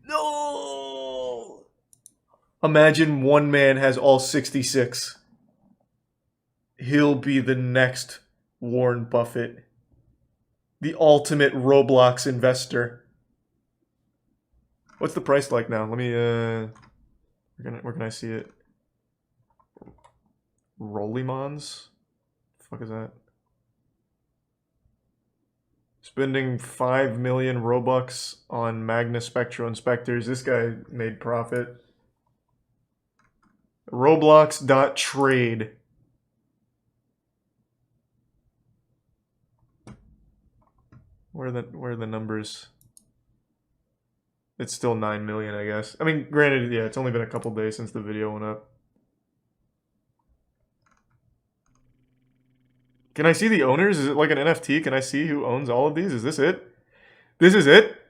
No! Imagine one man has all 66. He'll be the next Warren Buffett. The ultimate Roblox investor. What's the price like now? Let me, where can I see it? Rollimons? The fuck is that? Spending 5 million Robux on Magna Spectro Inspectors. This guy made profit. Roblox.trade. Where are the numbers? It's still 9 million, I guess. I mean, granted, yeah, it's only been a couple days since the video went up. Can I see the owners? Is it like an NFT? Can I see who owns all of these? Is this it? This is it?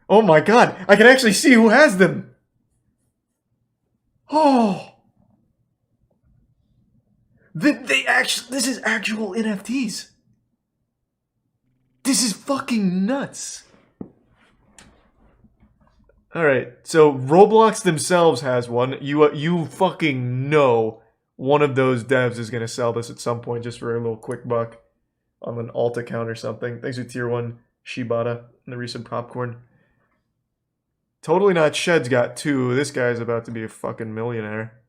Oh my god, I can actually see who has them! Oh! This is actual NFTs. This is fucking nuts. Alright, so Roblox themselves has one. You fucking know one of those devs is going to sell this at some point just for a little quick buck on an alt account or something. Thanks for tier 1 Shibata and the recent popcorn. Totally Not Shed's got 2. This guy's about to be a fucking millionaire.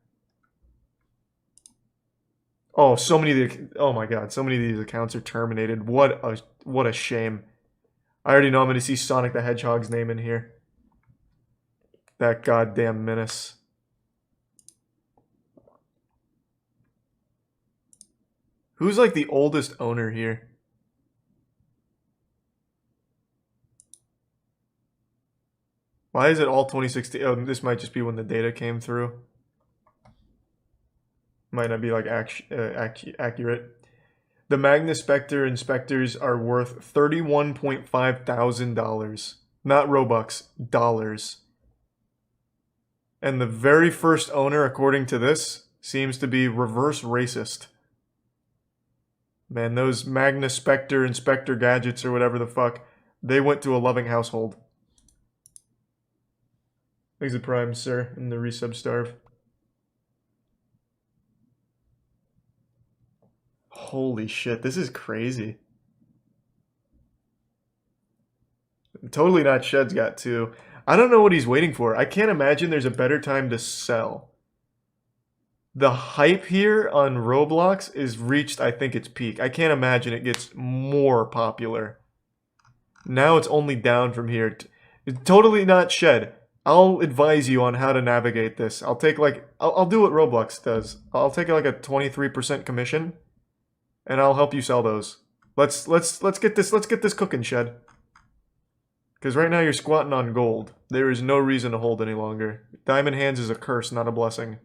Oh, so many of the, oh my god, so many of these accounts are terminated. What a shame. I already know I'm going to see Sonic the Hedgehog's name in here. That goddamn menace. Who's like the oldest owner here? Why is it all 2016? Oh, this might just be when the data came through. Might not be like accurate. The Magna Spectre Inspectors are worth $31.5 thousand. Not Robux, dollars. And the very first owner, according to this, seems to be reverse racist. Man, those Magna Spectre Inspector gadgets or whatever the fuck, they went to a loving household. Thanks to Prime, sir, and the resub starve. Holy shit, this is crazy. Totally Not Shed's got 2. I don't know what he's waiting for. I can't imagine there's a better time to sell. The hype here on Roblox is reached, I think, its peak. I can't imagine it gets more popular. Now it's only down from here. Totally Not Shed. I'll advise you on how to navigate this. I'll take like, I'll do what Roblox does. I'll take like a 23% commission, and I'll help you sell those. Let's get this cooking, Shed. Because right now you're squatting on gold. There is no reason to hold any longer. Diamond Hands is a curse, not a blessing.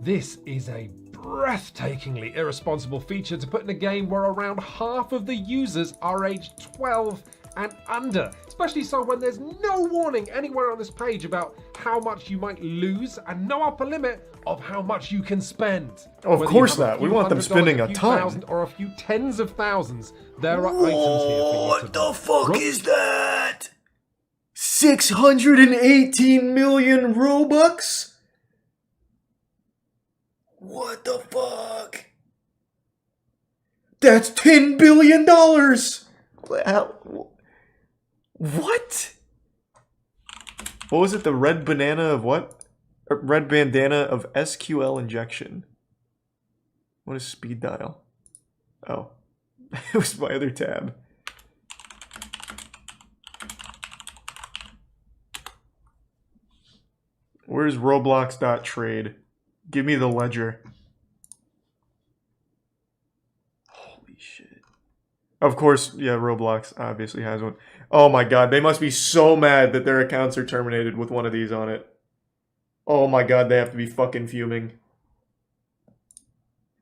This is a breathtakingly irresponsible feature to put in a game where around half of the users are aged 12 and under. Especially so when there's no warning anywhere on this page about how much you might lose and no upper limit of how much you can spend. Oh, of course not. We want them spending a ton. Or a few tens of thousands. There are items here for you. What the fuck is that? 618 million Robux? What the fuck? That's $10 billion! What? What was it? The red banana of what? Red bandana of SQL injection. What is speed dial? Oh. It was my other tab. Where's roblox.trade? Give me the ledger. Holy shit. Of course, yeah, Roblox obviously has one. Oh my god, they must be so mad that their accounts are terminated with one of these on it. Oh my god, they have to be fucking fuming.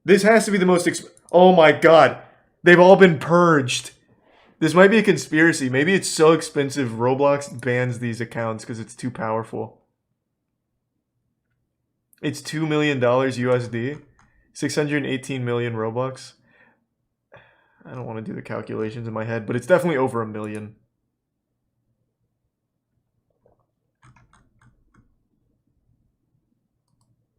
This has to be the most oh my god. They've all been purged. This might be a conspiracy. Maybe it's so expensive Roblox bans these accounts because it's too powerful. It's $2 million USD. 618 million Robux. I don't want to do the calculations in my head, but it's definitely over $1 million.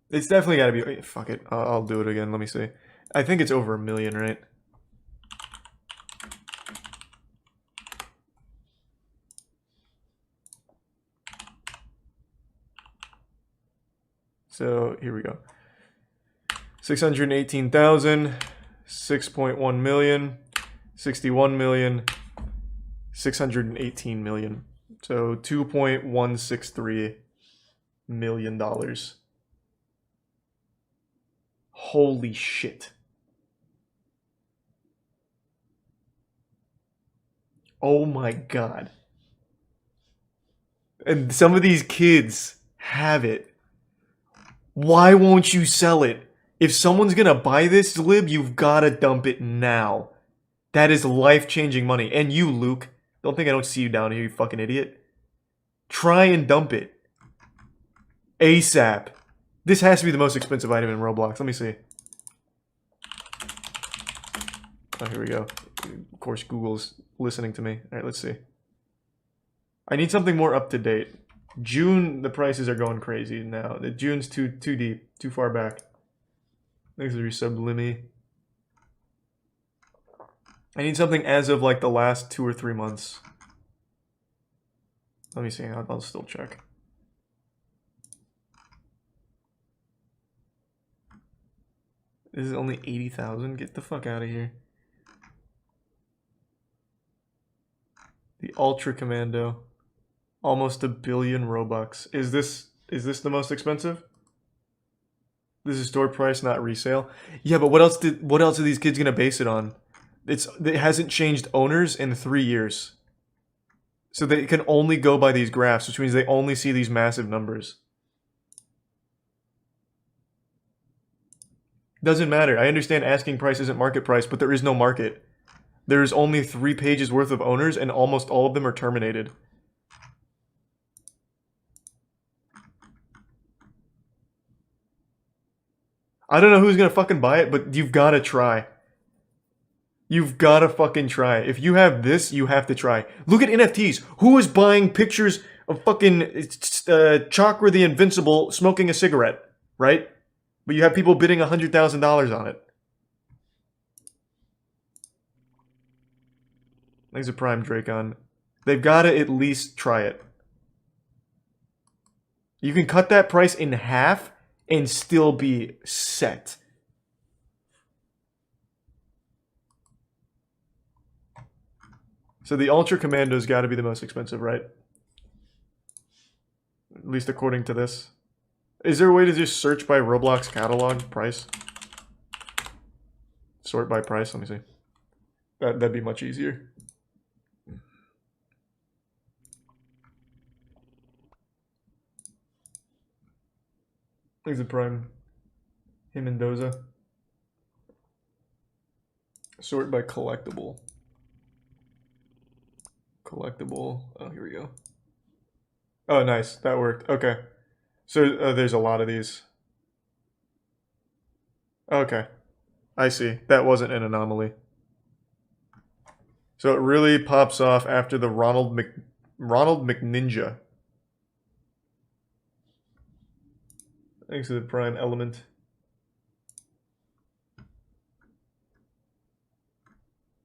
It's definitely got to be... Wait, fuck it. I'll do it again. Let me see. I think it's over $1 million, right? So, here we go. 618,000, 6.1 million, 61 million, 618 million. So, $2.163 million. Holy shit. Oh my god. And some of these kids have it. Why won't you sell it? If someone's gonna buy this, Lib, you've gotta dump it now. That is life-changing money. And you, Luke, don't think I don't see you down here, you fucking idiot. Try and dump it. ASAP. This has to be the most expensive item in Roblox. Let me see. Oh, here we go. Of course, Google's listening to me. Alright, let's see. I need something more up-to-date. June, the prices are going crazy now. The June's too deep, too far back. Thanks to Sublimi. I need something as of like the last 2 or 3 months. Let me see. I'll still check. This is only 80,000. Get the fuck out of here. The Ultra Commando. Almost $1 billion Robux. Is this the most expensive? This is store price, not resale. Yeah, but what else are these kids gonna base it on? It hasn't changed owners in 3 years. So they can only go by these graphs, which means they only see these massive numbers. Doesn't matter. I understand asking price isn't market price, but there is no market. There's only 3 pages worth of owners, and almost all of them are terminated. I don't know who's gonna fucking buy it, but you've gotta try. You've gotta fucking try. If you have this, you have to try. Look at NFTs. Who is buying pictures of fucking Chakra the Invincible smoking a cigarette, right? But you have people bidding $100,000 on it. Thanks a Prime Dracon. They've gotta at least try it. You can cut that price in half and still be set. So the Ultra Commando's got to be the most expensive, right? At least according to this. Is there a way to just search by Roblox catalog price? Sort by price, let me see. That'd be much easier. Thanks a Prime. Him Mendoza. Sort by collectible. Collectible. Oh, here we go. Oh, nice. That worked. Okay. So there's a lot of these. Okay. I see. That wasn't an anomaly. So it really pops off after the Ronald McNinja. Thanks to the Prime Element.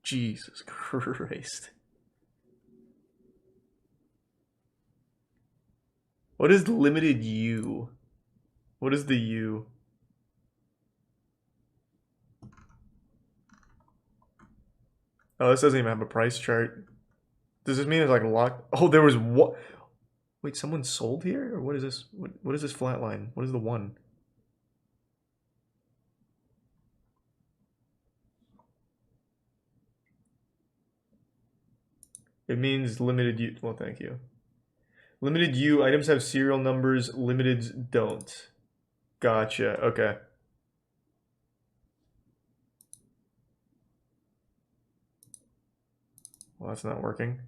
Jesus Christ. What is limited U? What is the U? Oh, this doesn't even have a price chart. Does this mean it's like locked? Oh, there was what? Wait, someone sold here? Or what is this? What is this flat line? What is the one? It means limited use. Well, thank you. Limited U items have serial numbers, limiteds don't. Gotcha. Okay. Well, that's not working.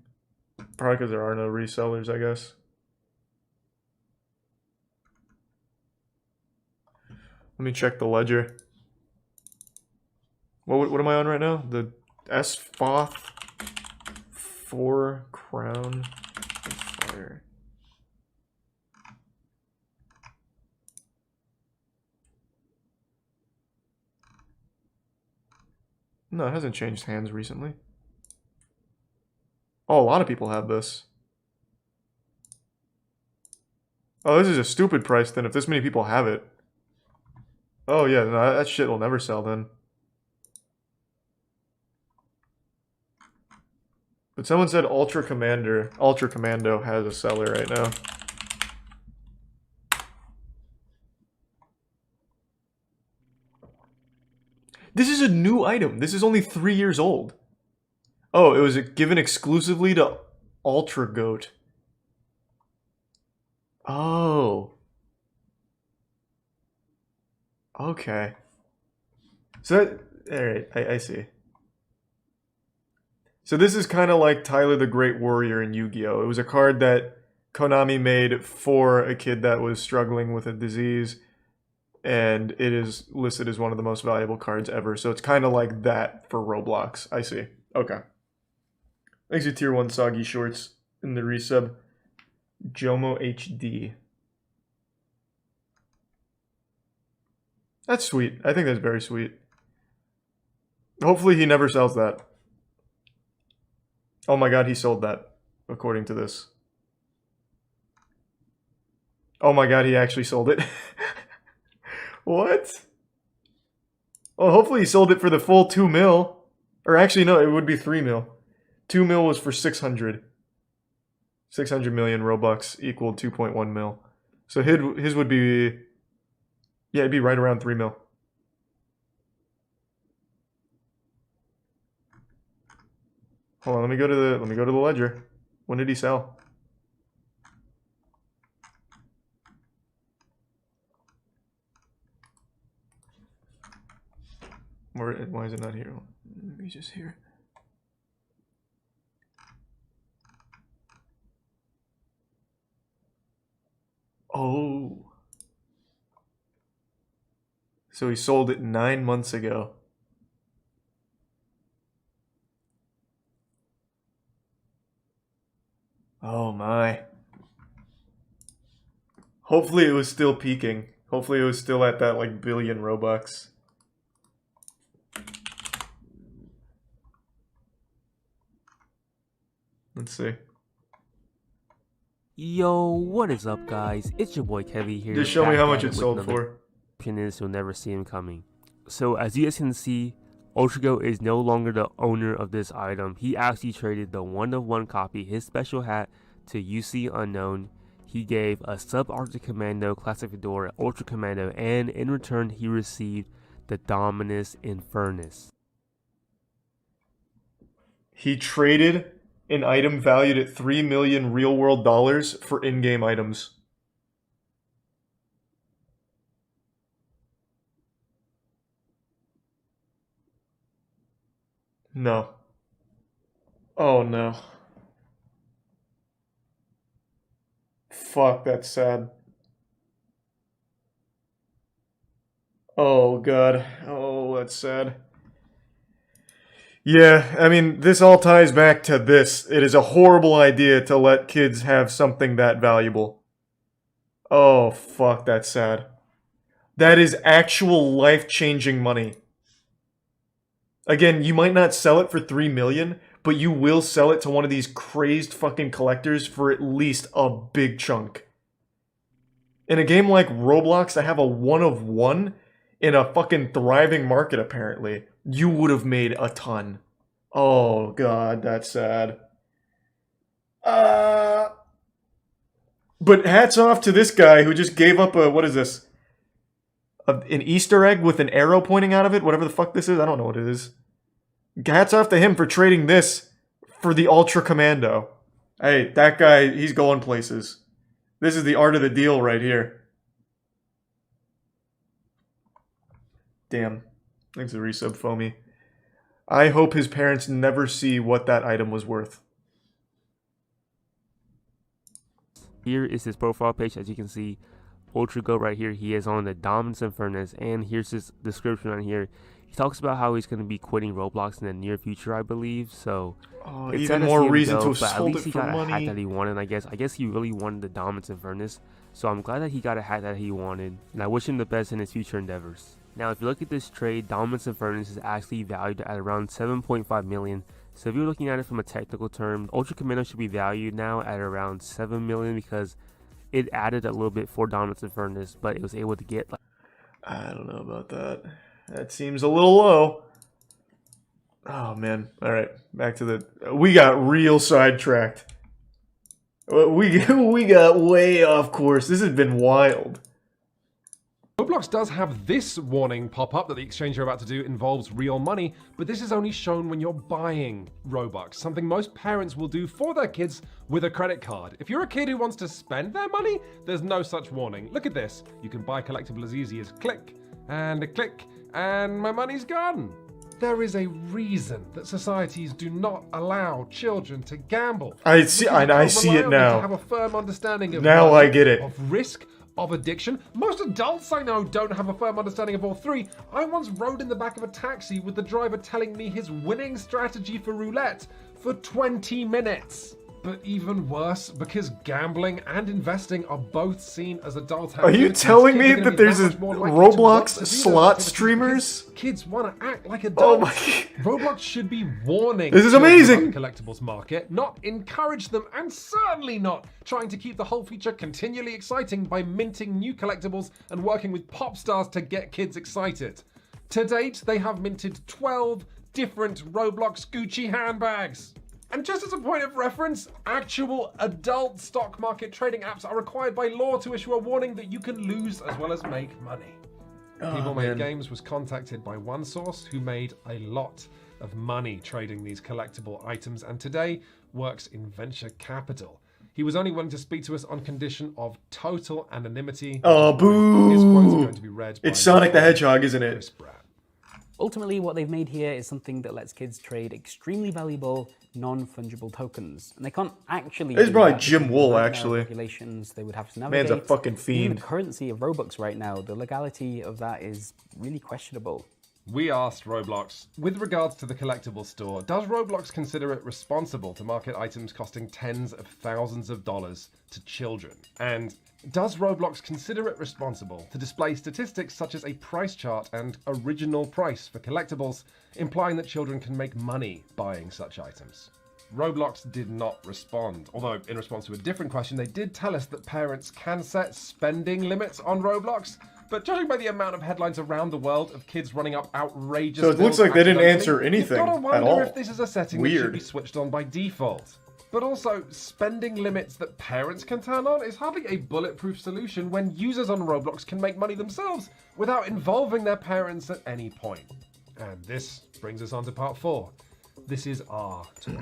Probably because there are no resellers, I guess. Let me check the ledger. What am I on right now? The S-Foth 4 Crown Fire. No, it hasn't changed hands recently. Oh, a lot of people have this. Oh, this is a stupid price then if this many people have it. Oh yeah, no, that shit will never sell then. But someone said Ultra Commando has a seller right now. This is a new item. This is only 3 years old. Oh, it was given exclusively to Ultra Goat. Oh. Okay. So that, alright, I see. So this is kind of like Tyler the Great Warrior in Yu-Gi-Oh! It was a card that Konami made for a kid that was struggling with a disease, and it is listed as one of the most valuable cards ever. So it's kind of like that for Roblox. I see. Okay. Thanks to Tier 1 Soggy Shorts in the resub. Jomo HD. That's sweet. I think that's very sweet. Hopefully he never sells that. Oh my god, he sold that, according to this. Oh my god, he actually sold it. What? Well, hopefully he sold it for the full 2 mil. Or actually, no, it would be 3 mil. 2 mil was for 600. 600 million Robux equaled 2.1 mil. So his would be... Yeah, it'd be right around 3 mil. Hold on, let me go to the ledger. When did he sell? Why is it not here? Let me just here. Oh. So he sold it 9 months ago. Oh my. Hopefully it was still peaking. Hopefully it was still at that like billion Robux. Let's see. Yo, what is up, guys? It's your boy Kevy here. Just show me how much it sold for. Opinions, you'll never see him coming. So, as you guys can see, Ultrago is no longer the owner of this item. He actually traded the one-of-one copy, his special hat, to UC Unknown. He gave a Sub-Arctic Commando, Classic Fedora, Ultra Commando, and in return, he received the Dominus Infernus. He traded an item valued at 3 million real-world dollars for in-game items. No. Oh no. Fuck, that's sad. Oh god. Oh, that's sad. Yeah, I mean, this all ties back to this. It is a horrible idea to let kids have something that valuable. Oh, fuck, that's sad. That is actual life-changing money. Again, you might not sell it for 3 million, but you will sell it to one of these crazed fucking collectors for at least a big chunk. In a game like Roblox, to have a one-of-one in a fucking thriving market, apparently, you would have made a ton. Oh god, that's sad. But hats off to this guy who just gave up a, what is this? An Easter egg with an arrow pointing out of it? Whatever the fuck this is, I don't know what it is. Hats off to him for trading this for the Ultra Commando. Hey, that guy, he's going places. This is the art of the deal right here. Damn. Thanks for the resub, Foamy. I hope his parents never see what that item was worth. Here is his profile page. As you can see, Ultra Go right here, he is on the Dominance and Furnace, and here's his description on here. He talks about how he's going to be quitting Roblox in the near future, I believe. So it's even more reason to but at sold least it he for got a hat money. that he wanted. I guess he really wanted the Dominance and Furnace. So I'm glad that he got a hat that he wanted, and I wish him the best in his future endeavors. Now, if you look at this trade, Dominance and Furnace is actually valued at around 7.5 million. So if you're looking at it from a technical term, Ultra Commando should be valued now at around 7 million because it added a little bit for Dominance and Furnace, but it was able to get like... I don't know about that. That seems a little low. Oh, man. All right. Back to the... We got real sidetracked. We got way off course. This has been wild. Roblox does have this warning pop up that the exchange you're about to do involves real money, but this is only shown when you're buying Robux, something most parents will do for their kids with a credit card. If you're a kid who wants to spend their money, there's no such warning. Look at this. You can buy collectible as easy as click, and my money's gone. There is a reason that societies do not allow children to gamble. I see it now. To have a firm understanding of now money, I get it. of risk, of addiction. Most adults I know don't have a firm understanding of all three. I once rode in the back of a taxi with the driver telling me his winning strategy for roulette for 20 minutes. But even worse, because gambling and investing are both seen as adult Are you activities, telling me kids are gonna that be there's that a much more likely to Roblox want to do those slot activities streamers? because kids want to act like Oh adults. my... Roblox should be warning This is children amazing! about the collectibles market, not encourage them, and certainly not trying to keep the whole feature continually exciting by minting new collectibles and working with pop stars to get kids excited. To date, they have minted 12 different Roblox Gucci handbags. And just as a point of reference, actual adult stock market trading apps are required by law to issue a warning that you can lose as well as make money. People Made Games was contacted by one source who made a lot of money trading these collectible items and today works in venture capital. He was only willing to speak to us on condition of total anonymity. Oh, boo! His quotes are going to be read by It's Sonic the Hedgehog, isn't it? Ultimately, what they've made here is something that lets kids trade extremely valuable, non-fungible tokens. And they can't actually... It's do probably that Jim because Wool, of the actually. regulations they would have to navigate. Man's a fucking fiend. Even the currency of Robux right now, the legality of that is really questionable. We asked Roblox, with regards to the collectible store, does Roblox consider it responsible to market items costing tens of thousands of dollars to children? And does Roblox consider it responsible to display statistics such as a price chart and original price for collectibles, implying that children can make money buying such items? Roblox did not respond, although in response to a different question, they did tell us that parents can set spending limits on Roblox, but judging by the amount of headlines around the world of kids running up outrageous So it looks bills like they didn't accidentally, answer anything you've got to wonder at all. if this is a setting that should Weird. be switched on by default. But also, spending limits that parents can turn on is hardly a bulletproof solution when users on Roblox can make money themselves without involving their parents at any point. And this brings us on to part 4. This is our talk.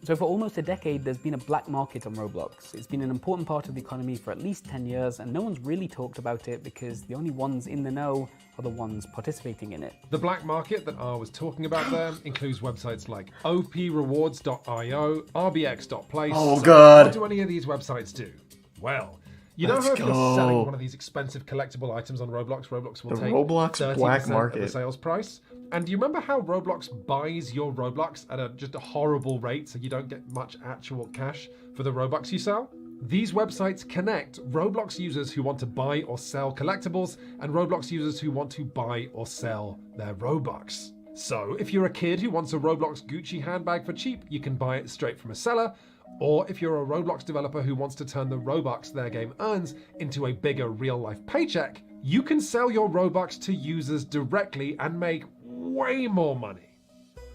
So for almost a decade, there's been a black market on Roblox. It's been an important part of the economy for at least 10 years, and no one's really talked about it because the only ones in the know are the ones participating in it. The black market that R was talking about there includes websites like oprewards.io, rbx.place. Oh, God. What do any of these websites do? Well, you know Let's how if you're go. selling one of these expensive collectible items on Roblox, Roblox will The take Roblox 30% black of the market. sales price? And do you remember how Roblox buys your Roblox at just a horrible rate so you don't get much actual cash for the Robux you sell? These websites connect Roblox users who want to buy or sell collectibles and Roblox users who want to buy or sell their Robux. So if you're a kid who wants a Roblox Gucci handbag for cheap, you can buy it straight from a seller. Or if you're a Roblox developer who wants to turn the Robux their game earns into a bigger real-life paycheck, you can sell your Robux to users directly and make way more money.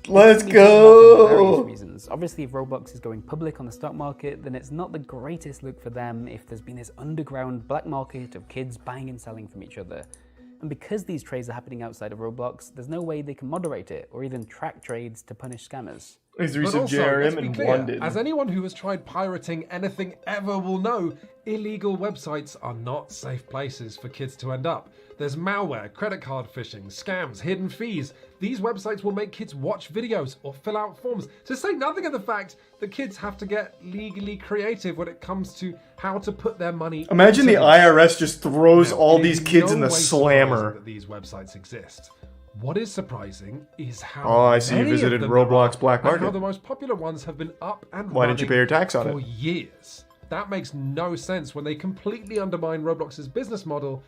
Let's This can be talked about for various go. reasons. Obviously, if Roblox is going public on the stock market, then it's not the greatest look for them if there's been this underground black market of kids buying and selling from each other. And because these trades are happening outside of Roblox, there's no way they can moderate it or even track trades to punish scammers. Is there But some also, let's JRM be in clear, London? as anyone who has tried pirating anything ever will know, illegal websites are not safe places for kids to end up. There's malware, credit card phishing, scams, hidden fees. These websites will make kids watch videos or fill out forms, to say nothing of the fact that kids have to get legally creative when it comes to how to put their money. Imagine the into IRS just throws Now, all it these is kids no in the way surprising slammer. that these websites exist. What is surprising is how Oh, I see you many of visited them Roblox there are, Black and how Market. the most popular ones have been up and Why didn't you pay your tax on for it? years. That makes no sense when they completely undermine Roblox's business model,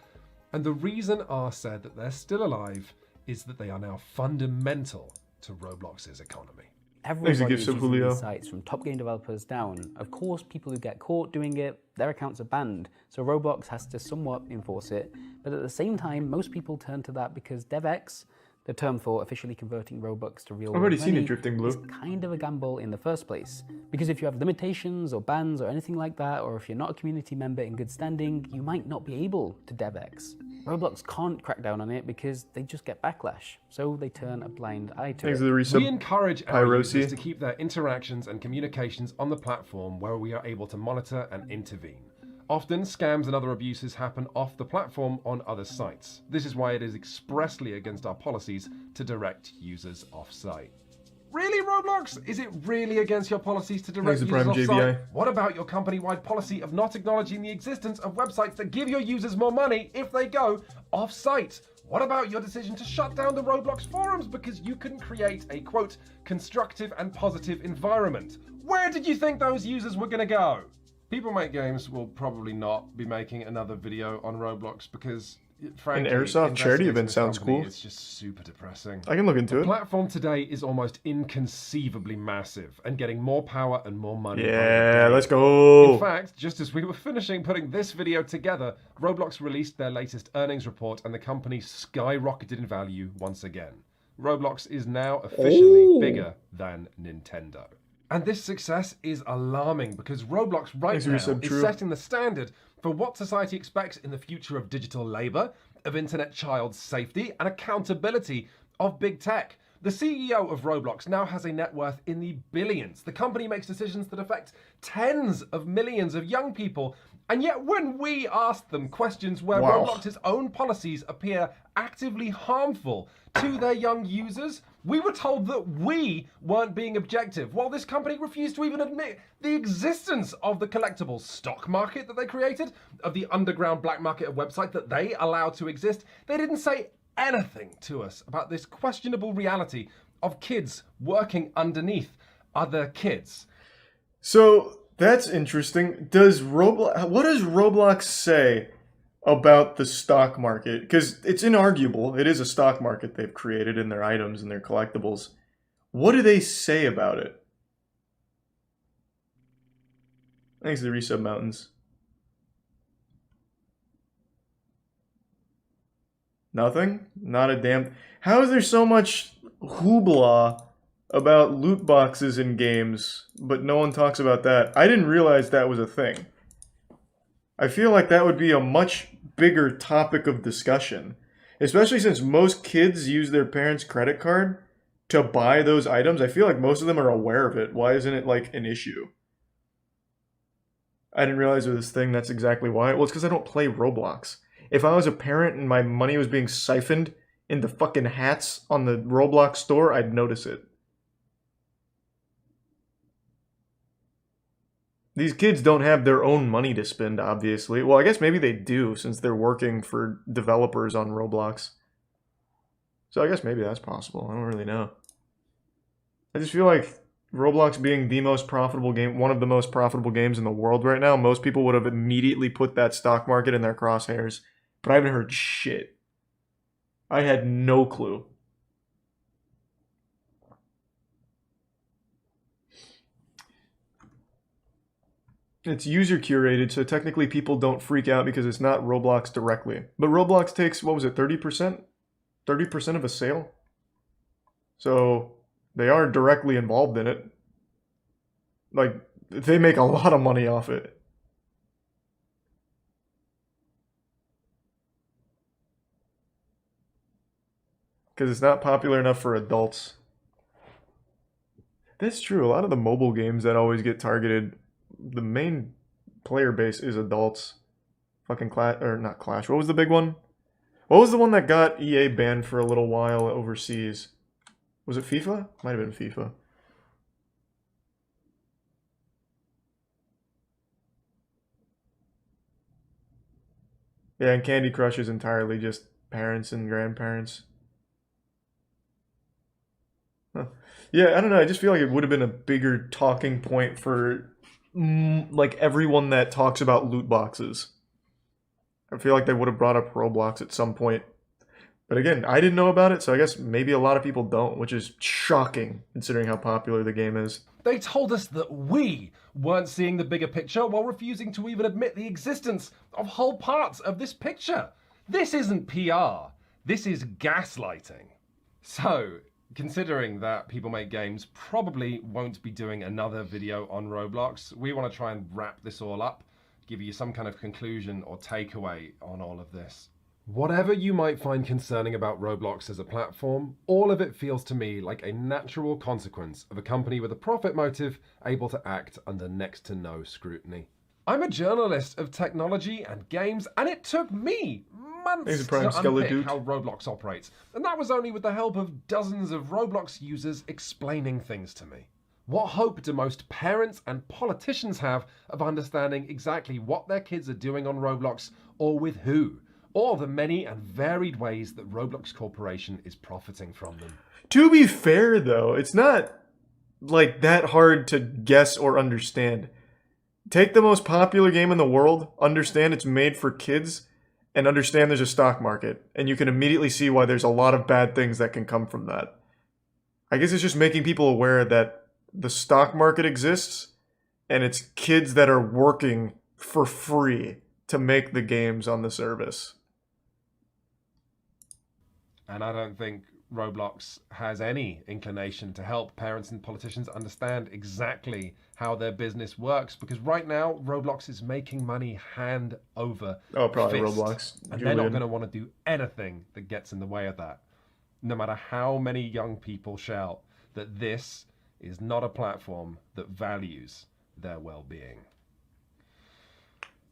and the reason R said that they're still alive is that they are now fundamental to Roblox's economy. Everybody is using these sites from top game developers down. Of course, people who get caught doing it, their accounts are banned, so Roblox has to somewhat enforce it. But at the same time, most people turn to that because DevX, the term for officially converting Robux to real I've already seen it, money, Drifting Blue. is kind of a gamble in the first place. Because if you have limitations or bans or anything like that, or if you're not a community member in good standing, you might not be able to DevX. Roblox can't crack down on it because they just get backlash, so they turn a blind eye to Thanks it. for the resub, We encourage our Pyrocy. users to keep their interactions and communications on the platform where we are able to monitor and intervene. Often, scams and other abuses happen off the platform on other sites. This is why it is expressly against our policies to direct users off-site. Really, Roblox? Is it really against your policies to direct Thanks to users Prime off-site? JVI. What about your company-wide policy of not acknowledging the existence of websites that give your users more money if they go off-site? What about your decision to shut down the Roblox forums because you couldn't create a, quote, constructive and positive environment? Where did you think those users were gonna go? People Make Games will probably not be making another video on Roblox because, frankly, An airsoft charity investigating event this sounds company cool. is just super depressing. I can look into The it. platform today is almost inconceivably massive and getting more power and more money. by the Yeah, day. let's go. In fact, just as we were finishing putting this video together, Roblox released their latest earnings report and the company skyrocketed in value once again. Roblox is now officially bigger than Nintendo. And this success is alarming because Roblox right now is setting the standard for what society expects in the future of digital labor, of internet child safety, and accountability of big tech. The CEO of Roblox now has a net worth in the billions. The company makes decisions that affect tens of millions of young people. And yet when we ask them questions where Roblox's own policies appear actively harmful to their young users, we were told that we weren't being objective, while this company refused to even admit the existence of the collectible stock market that they created, of the underground black market of website that they allowed to exist. They didn't say anything to us about this questionable reality of kids working underneath other kids. So that's interesting. What does Roblox say about the stock market? Because it's inarguable. It is a stock market they've created in their items and their collectibles. What do they say about it? Thanks to the Resub Mountains. Nothing? Not a damn... How is there so much hoopla about loot boxes in games, but no one talks about that? I didn't realize that was a thing. I feel like that would be a much bigger topic of discussion, especially since most kids use their parents' credit card to buy those items. I feel like most of them are aware of it. Why isn't it like an issue? I didn't realize it was this thing. That's exactly why. Well, it's because I don't play Roblox. If I was a parent and my money was being siphoned into fucking hats on the Roblox store, I'd notice it. These kids don't have their own money to spend, obviously. Well, I guess maybe they do, since they're working for developers on Roblox. So I guess maybe that's possible. I don't really know. I just feel like Roblox being the most profitable game, one of the most profitable games in the world right now, most people would have immediately put that stock market in their crosshairs. But I haven't heard shit. I had no clue. It's user curated, so technically people don't freak out because it's not Roblox directly. But Roblox takes, what was it, 30%? 30% of a sale? So They are directly involved in it. Like, they make a lot of money off it. Because it's not popular enough for adults. That's true. A lot of the mobile games that always get targeted, the main player base is adults. Fucking Clash, or not Clash. What was the big one? What was the one that got EA banned for a little while overseas? Was it FIFA? Might have been FIFA. Yeah, and Candy Crush is entirely just parents and grandparents. Huh. Yeah, I don't know. I just feel like it would have been a bigger talking point for like everyone that talks about loot boxes. I feel like they would have brought up Roblox at some point. But again, I didn't know about it, so I guess maybe a lot of people don't, which is shocking considering how popular the game is. They told us that we weren't seeing the bigger picture while refusing to even admit the existence of whole parts of this picture. This isn't PR. This is gaslighting. So, considering that People Make Games probably won't be doing another video on Roblox, we want to try and wrap this all up, give you some kind of conclusion or takeaway on all of this. Whatever you might find concerning about Roblox as a platform, all of it feels to me like a natural consequence of a company with a profit motive able to act under next to no scrutiny. I'm a journalist of technology and games, and it took me months to unpick how Roblox operates, and that was only with the help of dozens of Roblox users explaining things to me. What hope do most parents and politicians have of understanding exactly what their kids are doing on Roblox, or with who? Or the many and varied ways that Roblox Corporation is profiting from them. To be fair, though, it's not like that hard to guess or understand. Take the most popular game in the world, understand it's made for kids, and understand there's a stock market. And you can immediately see why there's a lot of bad things that can come from that. I guess it's just making people aware that the stock market exists, and it's kids that are working for free to make the games on the service. And I don't think Roblox has any inclination to help parents and politicians understand exactly how their business works, because right now Roblox is making money hand over probably fist, Roblox. and they're not going to want to do anything that gets in the way of that. No matter how many young people shout that this is not a platform that values their well-being.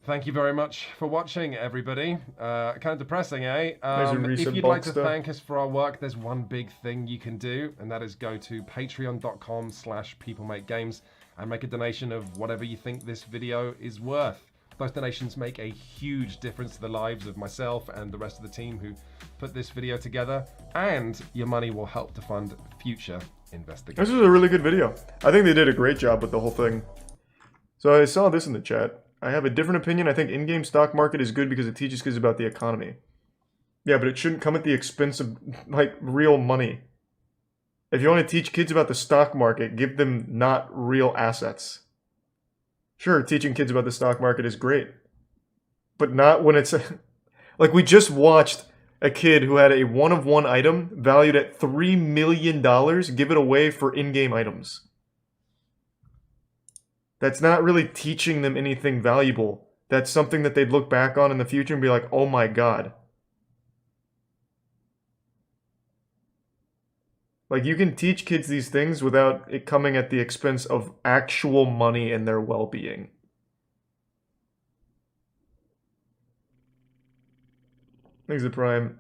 Thank you very much for watching, everybody. Kind of depressing, eh? If you'd like to thank us for our work, there's one big thing you can do, and that is go to patreon.com/peoplemakegames and make a donation of whatever you think this video is worth. Those donations make a huge difference to the lives of myself and the rest of the team who put this video together, and your money will help to fund future investigations. This was a really good video. I think they did a great job with the whole thing. So I saw this in the chat. I have a different opinion. I think in-game stock market is good because it teaches kids about the economy. Yeah, but it shouldn't come at the expense of, like, real money. If you want to teach kids about the stock market, give them not real assets. Sure, teaching kids about the stock market is great. But not when it's... like, we just watched a kid who had a one-of-one item valued at $3 million give it away for in-game items. That's not really teaching them anything valuable. That's something that they'd look back on in the future and be like, oh my god. Like, you can teach kids these things without it coming at the expense of actual money and their well-being. Thanks to Prime.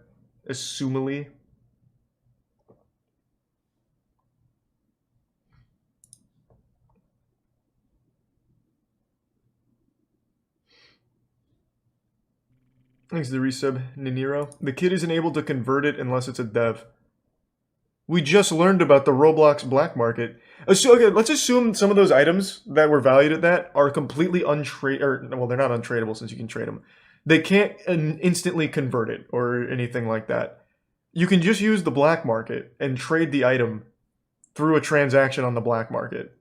Assumably. Thanks to the resub, Niniro. The kid isn't able to convert it unless it's a dev. We just learned about the Roblox black market. Okay, let's assume some of those items that were valued at that are completely untradeable. Well, they're not untradeable since you can trade them. They can't instantly convert it or anything like that. You can just use the black market and trade the item through a transaction on the black market.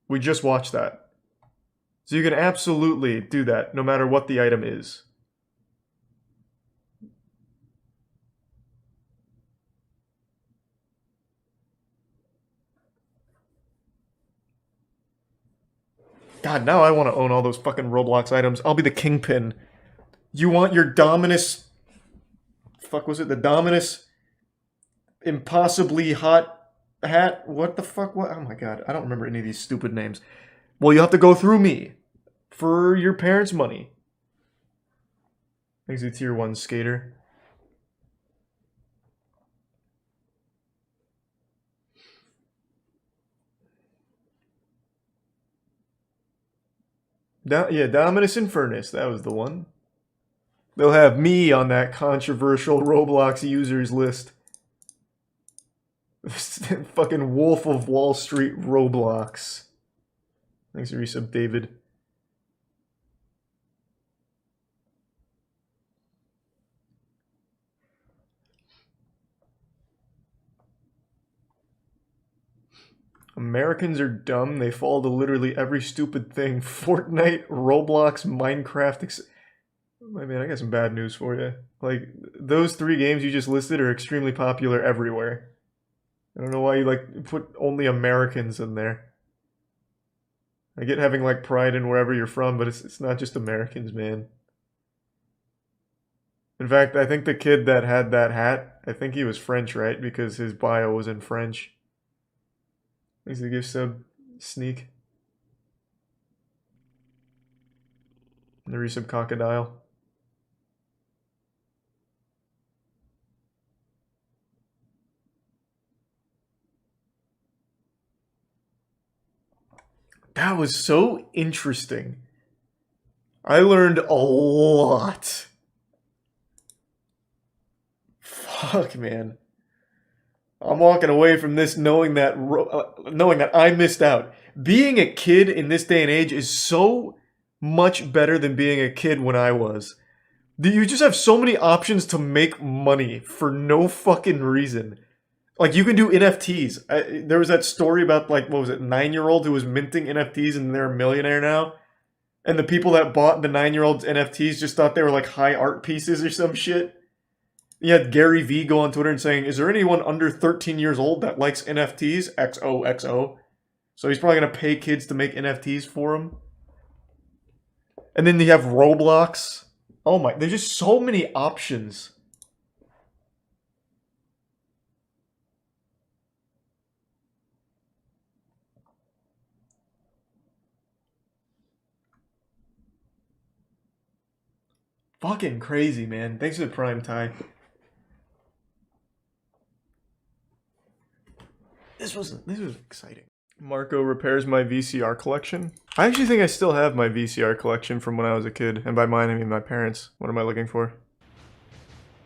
We just watched that. So you can absolutely do that no matter what the item is. God, now I want to own all those fucking Roblox items. I'll be the kingpin. You want your Dominus... Fuck, was it the Dominus impossibly hot hat? What the fuck? What? Oh my god, I don't remember any of these stupid names. Well, you have to go through me for your parents' money. Thanks to tier 1 skater. Yeah, Dominus Infernus, that was the one. They'll have me on that controversial Roblox users list. Fucking Wolf of Wall Street Roblox. Thanks for resub, David. Americans are dumb. They fall to literally every stupid thing. Fortnite, Roblox, Minecraft. I mean, I got some bad news for you. Like, those 3 games you just listed are extremely popular everywhere. I don't know why you, like, put only Americans in there. I get having, like, pride in wherever you're from, but it's not just Americans, man. In fact, I think the kid that had that hat, I think he was French, right? Because his bio was in French. Thanks for the gift sub, Sneak. And the resub Crocodile. That was so interesting. I learned a lot. Fuck, man. I'm walking away from this knowing that I missed out. Being a kid in this day and age is so much better than being a kid when I was. You just have so many options to make money for no fucking reason. Like, you can do NFTs. There was that story about, like, what was it, 9-year-old who was minting NFTs and they're a millionaire now? And the people that bought the 9-year-old's NFTs just thought they were, like, high art pieces or some shit? You had Gary V go on Twitter and saying, is there anyone under 13 years old that likes NFTs? XOXO. So he's probably going to pay kids to make NFTs for him. And then you have Roblox. Oh my, there's just so many options. Fucking crazy, man. Thanks for the prime time. This was exciting. Marco repairs my VCR collection. I actually think I still have my VCR collection from when I was a kid. And by mine, I mean my parents. What am I looking for?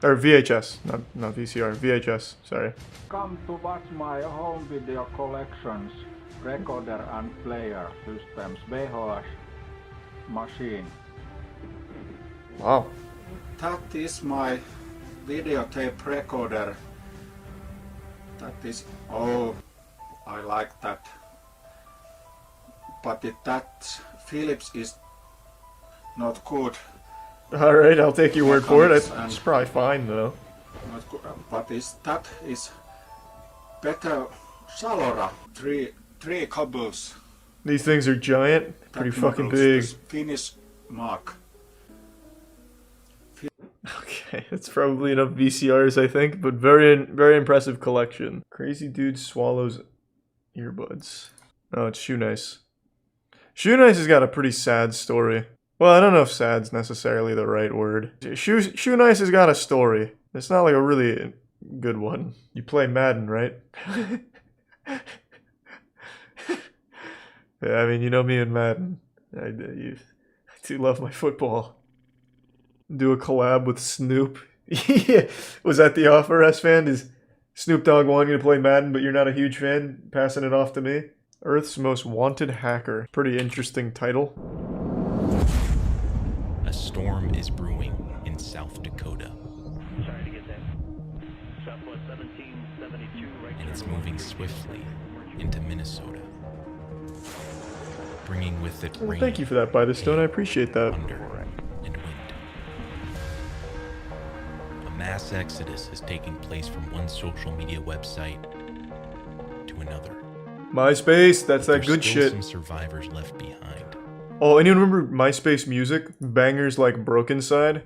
Or VHS, not VCR. VHS, sorry. Come to watch my home video collections, recorder and player systems, VHS machine. Wow. That is my videotape recorder. That is, oh, I like that. But that Philips is not good. Alright, I'll take your word for it. It's probably fine though. Not good, but that is better Salora. Three cables. These things are giant, pretty fucking big. Finnish mark. Okay, that's probably enough VCRs, I think, but very impressive collection. Crazy dude swallows earbuds. Oh, it's Shoe Nice. Shoe Nice has got a pretty sad story. Well, I don't know if sad's necessarily the right word. Shoe Nice has got a story. It's not like a really good one. You play Madden, right? Yeah, I mean, you know me and Madden. I do love my football. Do a collab with Snoop. Yeah. Was that the offer, S-Fan? Is Snoop Dogg wanting you to play Madden, but you're not a huge fan? Passing it off to me? Earth's Most Wanted Hacker. Pretty interesting title. A storm is brewing in South Dakota. Sorry to get that. Southwest 1772, right. And it's moving swiftly into Minnesota. Bringing with it rain. Thank you for that, By the Stone. I appreciate that. Thunder and wind. A mass exodus is taking place from one social media website to another. MySpace, that's that good shit. Some survivors left behind. Oh, anyone remember MySpace music? Bangers like Broken Side?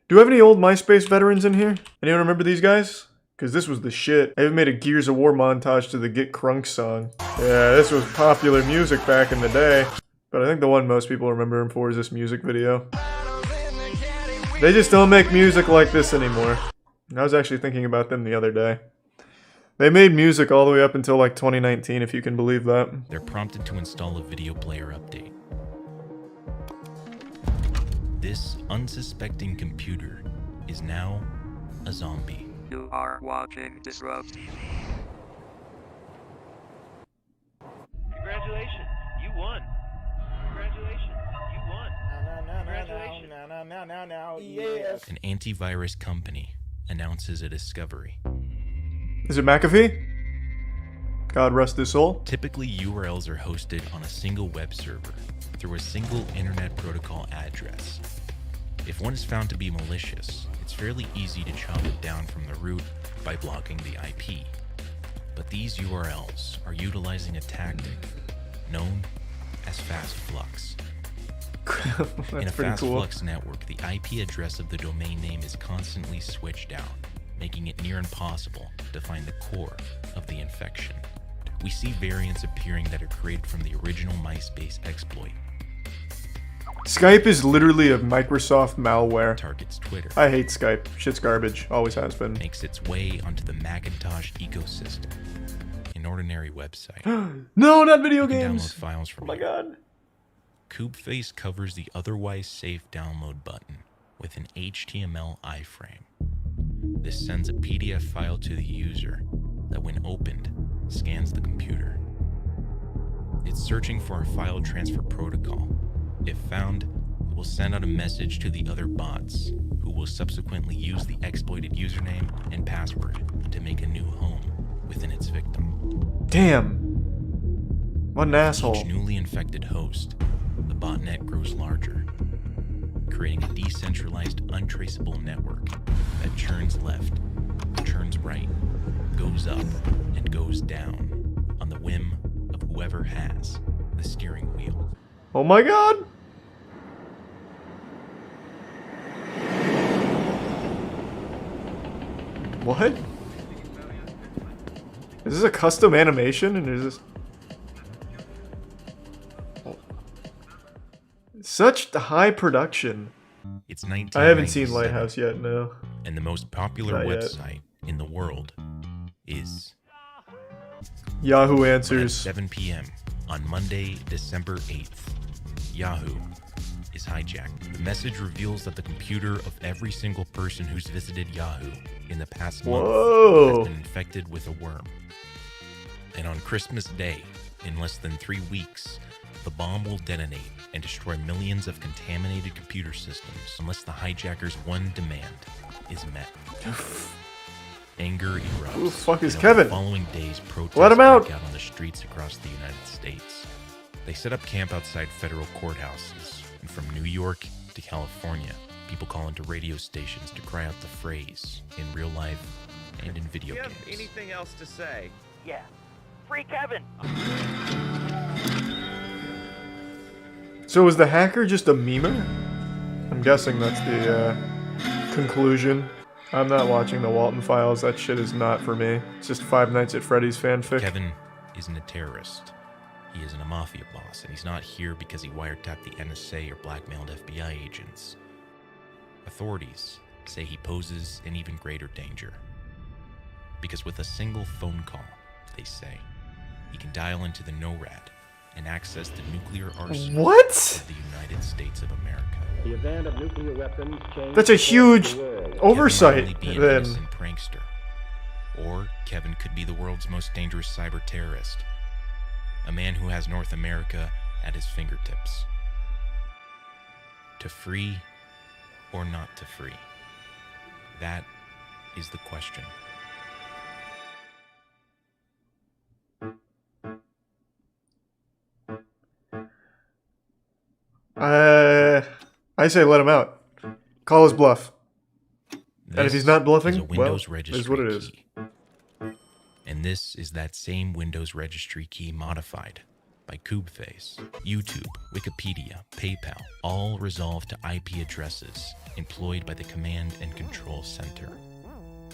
Do we have any old MySpace veterans in here? Anyone remember these guys? Because this was the shit. I even made a Gears of War montage to the Get Crunk song. Yeah, this was popular music back in the day. But I think the one most people remember him for is this music video. They just don't make music like this anymore. I was actually thinking about them the other day. They made music all the way up until like 2019, if you can believe that. They're prompted to install a video player update. This unsuspecting computer is now a zombie. You are watching Disrupt TV. Congratulations, you won. Congratulations, you won. Congratulations. Yes. An antivirus company announces a discovery. Is it McAfee? God rest his soul. Typically, URLs are hosted on a single web server through a single internet protocol address. If one is found to be malicious, it's fairly easy to chop it down from the root by blocking the IP. But these URLs are utilizing a tactic known as fast flux. In a fast flux network, the IP address of the domain name is constantly switched out, making it near impossible to find the core of the infection. We see variants appearing that are created from the original MySpace exploit. Skype is literally a Microsoft malware. Targets Twitter. I hate Skype. Shit's garbage. Always has been. Makes its way onto the Macintosh ecosystem. An ordinary website. No, not video you can games. Download files from Oh my god. Kubeface covers the otherwise safe download button with an HTML iframe. This sends a PDF file to the user that, when opened, scans the computer. It's searching for a file transfer protocol. If found, it will send out a message to the other bots, who will subsequently use the exploited username and password to make a new home within its victim. Damn. What an asshole. Each newly infected host, the botnet grows larger, creating a decentralized, untraceable network that churns left, churns right, goes up, and goes down on the whim of whoever has the steering wheel. Oh my god. What? Is this a custom animation? And is this... Such high production. It's 1997. I haven't seen Lighthouse yet, no. And the most popular Not yet. website in the world is Yahoo But at Answers. 7 p.m. on Monday, December 8th, Yahoo is hijacked. The message reveals that the computer of every single person who's visited Yahoo in the past month Whoa. has been infected with a worm. And on Christmas Day, in less than 3 weeks, the bomb will detonate and destroy millions of contaminated computer systems unless the hijackers' one demand is met. Anger erupts. Who the fuck is and over Kevin? the following days, protests Let him out. break out on the streets across the United States. They set up camp outside federal courthouses, and from New York to California, people call into radio stations to cry out the phrase in real life and in video games. Anything else to say? Yeah. Free Kevin! So was the hacker just a memer? I'm guessing that's the conclusion. I'm not watching the Walton Files. That shit is not for me. It's just Five Nights at Freddy's fanfic. Kevin isn't a terrorist. He isn't a mafia boss, and he's not here because he wiretapped the NSA or blackmailed FBI agents. Authorities say he poses an even greater danger. Because with a single phone call, they say, he can dial into the NORAD and access the nuclear arsenal What? of the United States of America. The event of nuclear weapons changed That's a huge the world. oversight, Kevin might only be an then. innocent prankster. Or Kevin could be the world's most dangerous cyber terrorist. A man who has North America at his fingertips. To free or not to free? That is the question. I say let him out. Call his bluff. And if This he's not is a bluffing, well, Windows is registry what it is. key. And this is that same Windows registry key modified by Kubeface. YouTube, Wikipedia, PayPal all resolve to IP addresses employed by the command and control center.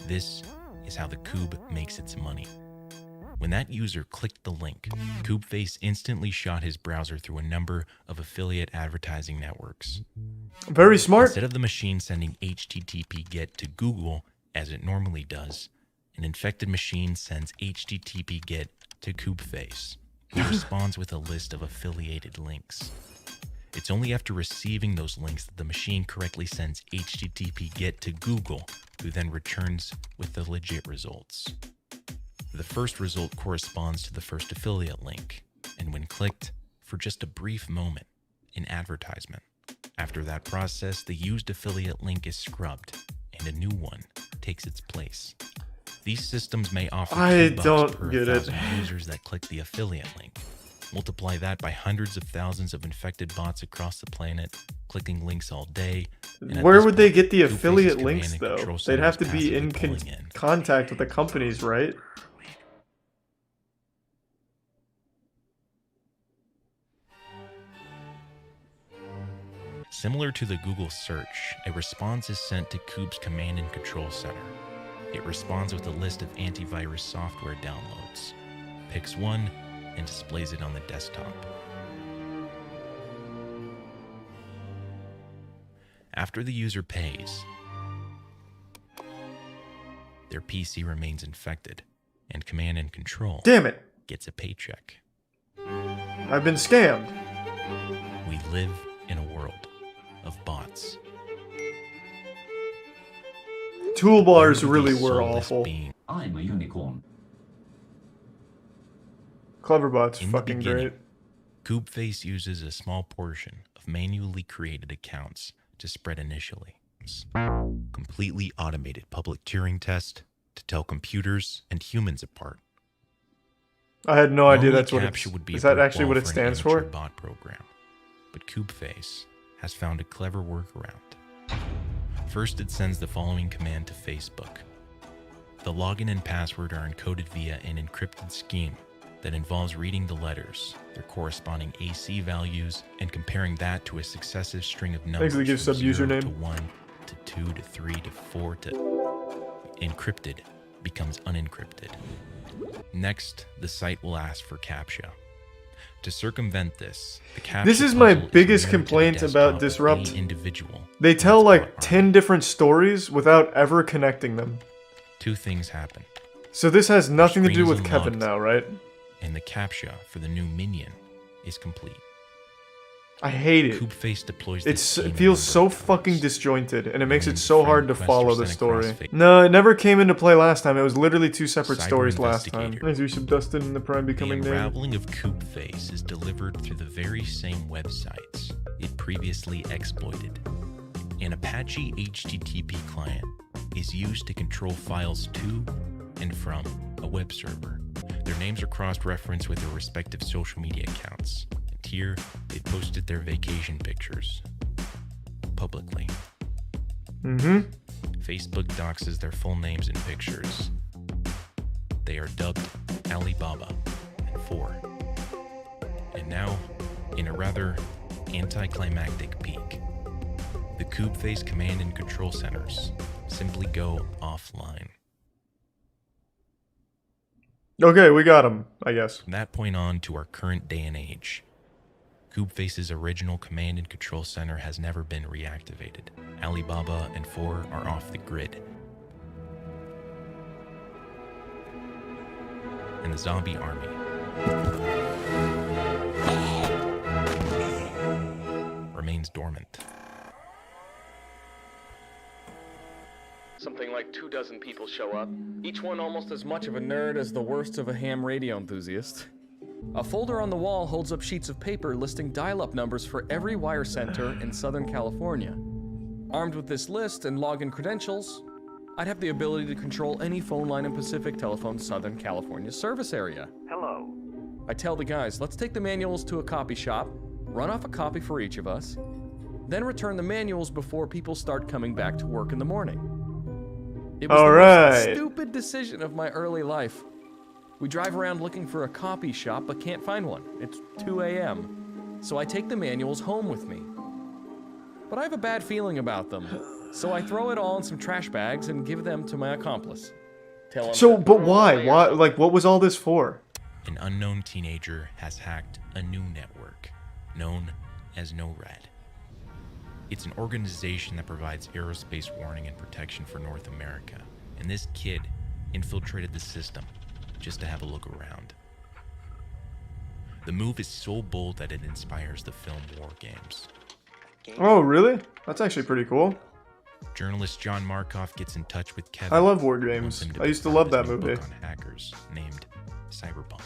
This is how the Kube makes its money. When that user clicked the link, Kubeface instantly shot his browser through a number of affiliate advertising networks. Very smart. Instead of the machine sending HTTP GET to Google, as it normally does, an infected machine sends HTTP GET to Kubeface, who responds with a list of affiliated links. It's only after receiving those links that the machine correctly sends HTTP GET to Google, who then returns with the legit results. The first result corresponds to the first affiliate link, and when clicked, for just a brief moment, an advertisement. After that process, the used affiliate link is scrubbed, and a new one takes its place. These systems may offer $2 per 1,000 users that click the affiliate link. Multiply that by hundreds of thousands of infected bots across the planet, clicking links all day. Where would they get the affiliate links, though? They'd have to be in contact with the companies, right? Similar to the Google search, a response is sent to Kube's command and control center. It responds with a list of antivirus software downloads, picks one, and displays it on the desktop. After the user pays, their PC remains infected, and command and control gets a paycheck. I've been scammed. We live in a world of bots. Toolbars really were awful. I'm a unicorn. Cleverbot's fucking great. Kubeface uses a small portion of manually created accounts to spread initially. Completely automated public Turing test to tell computers and humans apart. I had no idea that's what CAPTCHA would be. Is that actually what it stands for? Bot program, but Kubeface has found a clever workaround. First, it sends the following command to Facebook. The login and password are encoded via an encrypted scheme that involves reading the letters, their corresponding AC values, and comparing that to a successive string of numbers Basically gives from 0 sub-username. to 1 to 2 to 3 to 4 to encrypted becomes unencrypted. Next, the site will ask for CAPTCHA. To circumvent this, the CAPTCHA This is my puzzle biggest mirrored to the complaint about desktop of Disrupt. any individual. They tell like 10 different stories without ever connecting them. Two things happen. So this has nothing to do Screen is with Kevin unlocked, now, right? And the CAPTCHA for the new minion is complete. I hate it. Kubeface deploys It feels so fucking disjointed, and it makes it so hard to requests follow are the sent story. across No, it never came into play last time. It was literally two separate Cyber stories last time. investigator. As we should Dustin and the Prime The becoming name. unraveling of Kubeface is delivered through the very same websites it previously exploited. An Apache HTTP client is used to control files to and from a web server. Their names are cross-referenced with their respective social media accounts. And here, they posted their vacation pictures publicly. Facebook doxes their full names and pictures. They are dubbed Alibaba and 4. And now, in a rather anticlimactic peak, the Kubeface command and control centers simply go offline. Okay, we got him, I guess. From that point on to our current day and age, Kubeface's original command and control center has never been reactivated. Alibaba and 4 are off the grid. And the zombie army remains dormant. Something like 24 people show up, each one almost as much of a nerd as the worst of a ham radio enthusiast. A folder on the wall holds up sheets of paper listing dial-up numbers for every wire center in Southern California. Armed with this list and login credentials, I'd have the ability to control any phone line in Pacific Telephone's Southern California service area. Hello. I tell the guys, let's take the manuals to a copy shop, run off a copy for each of us, then return the manuals before people start coming back to work in the morning. It was the most stupid decision of my early life. We drive around looking for a copy shop but can't find one. It's 2 a.m. So I take the manuals home with me. But I have a bad feeling about them. So I throw it all in some trash bags and give them to my accomplice. Tell him So, that but why? Why? Like, what was all this for? An unknown teenager has hacked a new network known as NORAD. It's an organization that provides aerospace warning and protection for North America. And this kid infiltrated the system just to have a look around. The move is so bold that it inspires the film War Games. Oh, really? That's actually pretty cool. Journalist John Markoff gets in touch with Kevin. I love War Games. I used to love that movie. On hackers named Cyberpunk.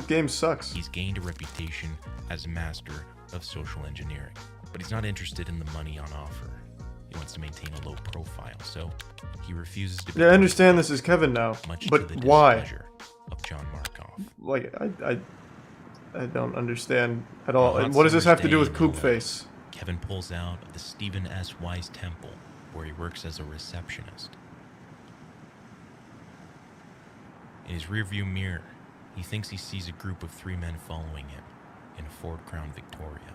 Game sucks. He's gained a reputation as a master of social engineering, but he's not interested in the money on offer. He wants to maintain a low profile, so he refuses to. Yeah, I understand this is Kevin now, but why? Of John Markoff. Like, I don't understand at all. And what does this have to do with Coop Face? Kevin pulls out of the Stephen S. Wise Temple, where he works as a receptionist. In his rearview mirror, he thinks he sees a group of 3 men following him in a Ford Crown Victoria.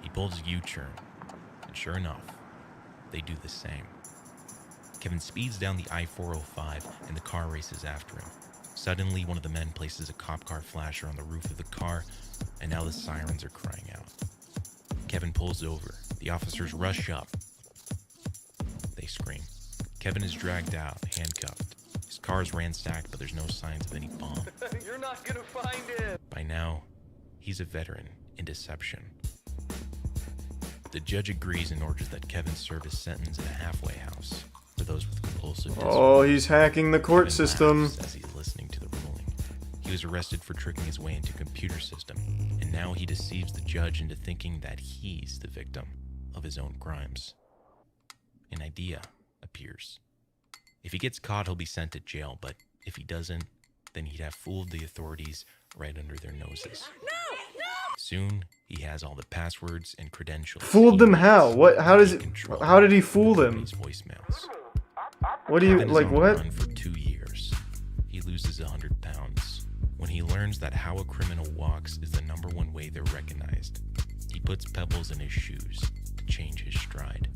He pulls a U-turn, and sure enough, they do the same. Kevin speeds down the I-405, and the car races after him. Suddenly, one of the men places a cop car flasher on the roof of the car, and now the sirens are crying out. Kevin pulls over. The officers rush up. They scream. Kevin is dragged out, handcuffed. His car is ransacked, but there's no signs of any bomb. You're not gonna find it! By now, he's a veteran in deception. The judge agrees and orders that Kevin serve his sentence in a halfway house for those with compulsive disorder. Oh, he's hacking the court Kevin system. laughs as he's listening to the ruling. He was arrested for tricking his way into a computer system, and now he deceives the judge into thinking that he's the victim of his own crimes. An idea appears. If he gets caught, he'll be sent to jail, but if he doesn't, then he'd have fooled the authorities right under their noses. Soon, he has all the passwords and credentials. Fooled them how? What? How does it? How did he fool them? Voicemails. What do you Kevin is like? on the What? run for 2 years. He loses 100 pounds. When he learns that how a criminal walks is the #1 way they're recognized, he puts pebbles in his shoes to change his stride.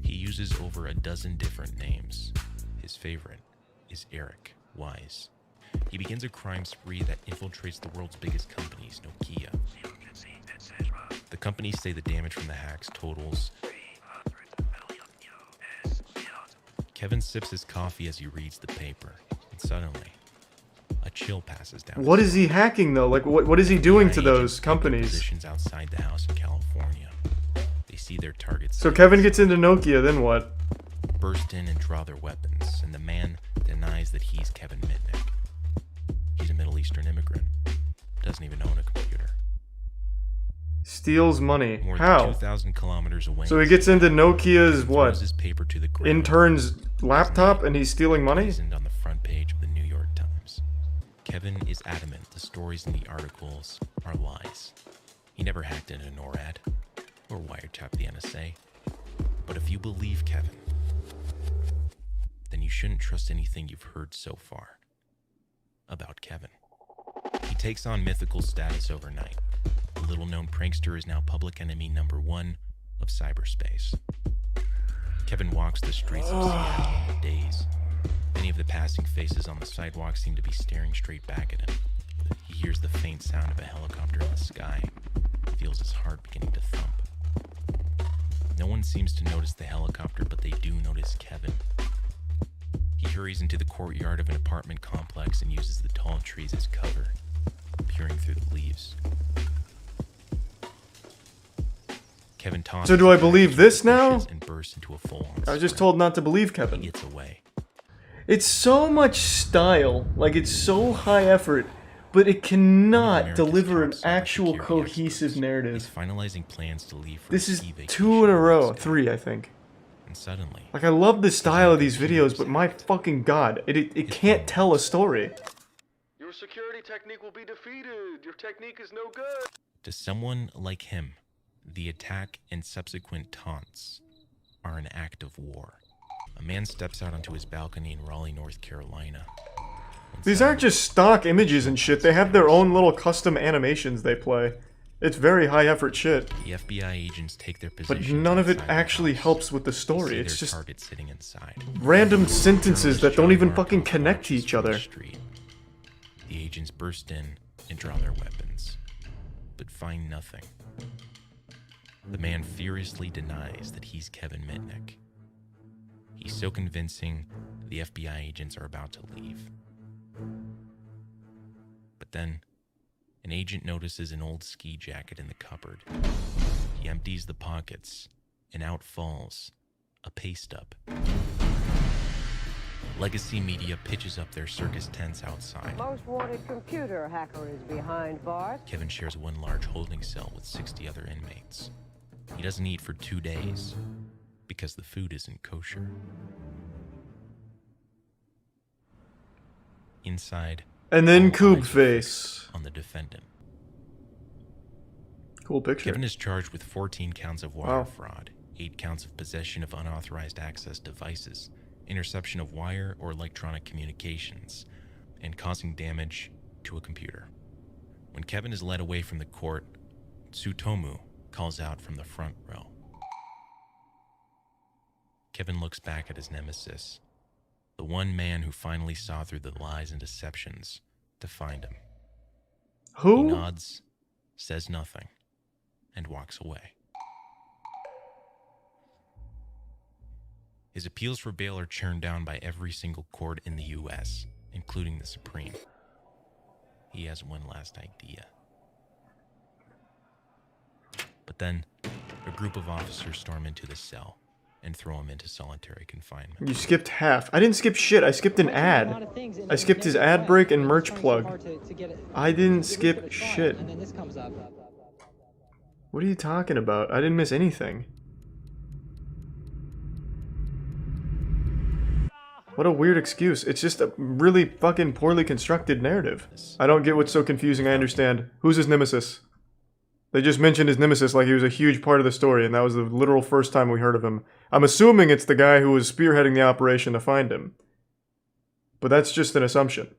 He uses over a dozen different names. His favorite is Eric Wise. He begins a crime spree that infiltrates the world's biggest companies, Nokia. The companies say the damage from the hacks totals. Kevin sips his coffee as he reads the paper, and suddenly, a chill passes down. What is he hacking though? Like, what is he doing to those companies? Positions outside the house in California. They see their targets. So Kevin gets into Nokia, then what? Burst in and draw their weapons, and the man denies that he's Kevin Mitnick. He's a Middle Eastern immigrant. Doesn't even own a computer. Steals money. More than How? 2,000 kilometers away. So he gets into Nokia's what? Throws his paper to the ground. Intern's laptop, and he's stealing money? On the front page of the New York Times. Kevin is adamant the stories in the articles are lies. He never hacked into NORAD or wiretapped the NSA. But if you believe Kevin, then you shouldn't trust anything you've heard so far about Kevin. He takes on mythical status overnight. The little-known prankster is now public enemy #1 of cyberspace. Kevin walks the streets of Seattle in days. Many of the passing faces on the sidewalk seem to be staring straight back at him. He hears the faint sound of a helicopter in the sky, feels his heart beginning to thump. No one seems to notice the helicopter, but they do notice Kevin. He hurries into the courtyard of an apartment complex and uses the tall trees as cover, peering through the leaves. Kevin tosses. So do I believe this now? And bursts into a full. I was just told not to believe Kevin. He gets away. It's so much style, like it's so high effort, but it cannot deliver an actual cohesive narrative. He's finalizing plans to leave for This is 2 in a row, 3 I think. And suddenly, like I love the style of these videos, but my fucking god, it can't tell a story. Your security technique will be defeated. Your technique is no good. To someone like him, the attack and subsequent taunts are an act of war. A man steps out onto his balcony in Raleigh, North Carolina. These aren't just stock images and shit, they have their own little custom animations they play. It's very high effort shit. The FBI agents take their But positions none of it outside the actually house. helps with the They story, see it's their just target sitting inside. random sentences that don't even Journalist fucking John connect to watches each from the other. street. The agents burst in and draw their weapons, but find nothing. The man furiously denies that he's Kevin Mitnick. He's so convincing, the FBI agents are about to leave. But then, an agent notices an old ski jacket in the cupboard. He empties the pockets, and out falls a pay stub. Legacy Media pitches up their circus tents outside. Most wanted computer hacker is behind bars. Kevin shares one large holding cell with 60 other inmates. He doesn't eat for 2 days because the food isn't kosher. Inside, And then all Coob eyes are Face. fixed on the defendant. Cool picture. Kevin is charged with 14 counts of wire Wow. fraud, 8 counts of possession of unauthorized access devices, interception of wire or electronic communications, and causing damage to a computer. When Kevin is led away from the court, Tsutomu calls out from the front row. Kevin looks back at his nemesis, the one man who finally saw through the lies and deceptions to find him. Who? He nods, says nothing, and walks away. His appeals for bail are churned down by every single court in the U.S., including the Supreme. He has one last idea. But then, a group of officers storm into the cell and throw him into solitary confinement. You skipped half. I didn't skip shit, I skipped an ad. I skipped his ad break and merch plug. I didn't skip shit. What are you talking about? I didn't miss anything. What a weird excuse. It's just a really fucking poorly constructed narrative. I don't get what's so confusing, I understand. Who's his nemesis? They just mentioned his nemesis like he was a huge part of the story, and that was the literal first time we heard of him. I'm assuming it's the guy who was spearheading the operation to find him. But that's just an assumption.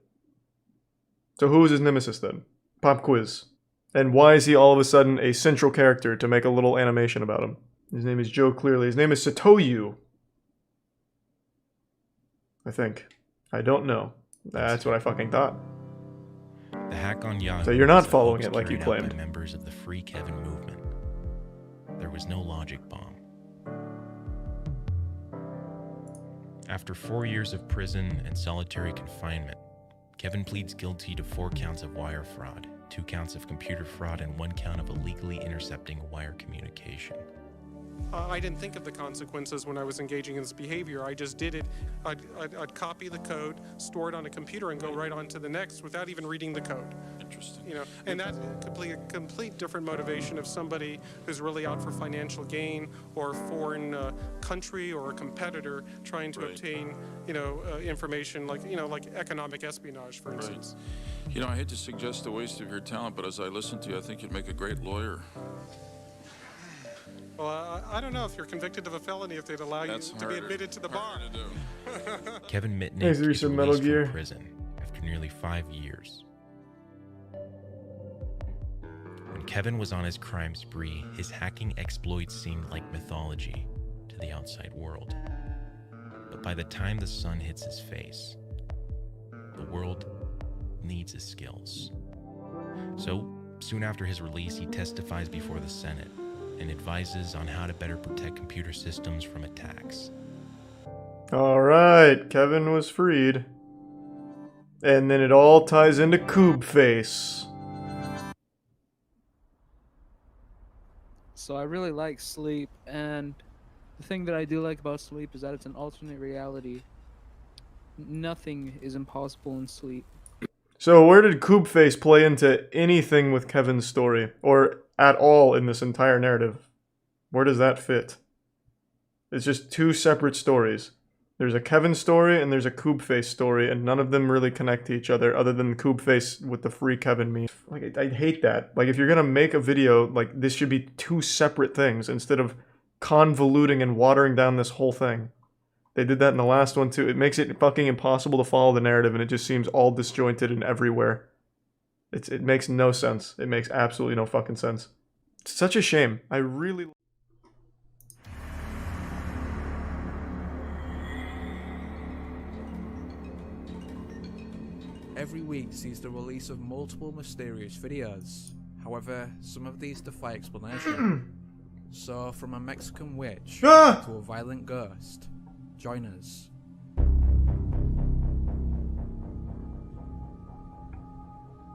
So who is his nemesis then? Pop quiz. And why is he all of a sudden a central character to make a little animation about him? His name is Joe Clearly. His name is Satoyu. I think. I don't know. That's what I fucking thought. The hack on Yahoo. So you're not was a following hoax it like you carried out claimed. by members of the Free Kevin movement. There was no logic bomb. After 4 years of prison and solitary confinement, Kevin pleads guilty to 4 counts of wire fraud, 2 counts of computer fraud, and 1 count of illegally intercepting wire communication. I didn't think of the consequences when I was engaging in this behavior. I just did it. I'd copy the code, store it on a computer, and go right on to the next without even reading the code. Interesting. You know, and that's a complete different motivation of somebody who's really out for financial gain or a foreign country or a competitor trying to obtain, information like economic espionage, for instance. You know, I hate to suggest a waste of your talent, but as I listen to you, I think you'd make a great lawyer. Well, I don't know if you're convicted of a felony if they'd allow That's you to be harder- admitted to the bar. Kevin Mitnick Hey, there's is some released Metal Gear. from prison after nearly 5 years. When Kevin was on his crime spree, his hacking exploits seemed like mythology to the outside world. But by the time the sun hits his face, the world needs his skills. So, soon after his release, he testifies before the Senate and advises on how to better protect computer systems from attacks. Alright, Kevin was freed. And then it all ties into Coob Face. So I really like Sleep, and the thing that I do like about Sleep is that it's an alternate reality. Nothing is impossible in Sleep. So where did Coob Face play into anything with Kevin's story? Or at all in this entire narrative? Where does that fit? It's just 2 separate stories. There's a Kevin story and there's a Coob Face story, and none of them really connect to each other other than Coob Face with the free Kevin meme. Like, I hate that. Like, if you're gonna make a video, like, this should be 2 separate things instead of convoluting and watering down this whole thing. They did that in the last one too. It makes it fucking impossible to follow the narrative, and it just seems all disjointed and everywhere. It makes no sense. It makes absolutely no fucking sense. It's such a shame. I really... Every week sees the release of multiple mysterious videos. However, some of these defy explanation. So, from a Mexican witch to a violent ghost, join us.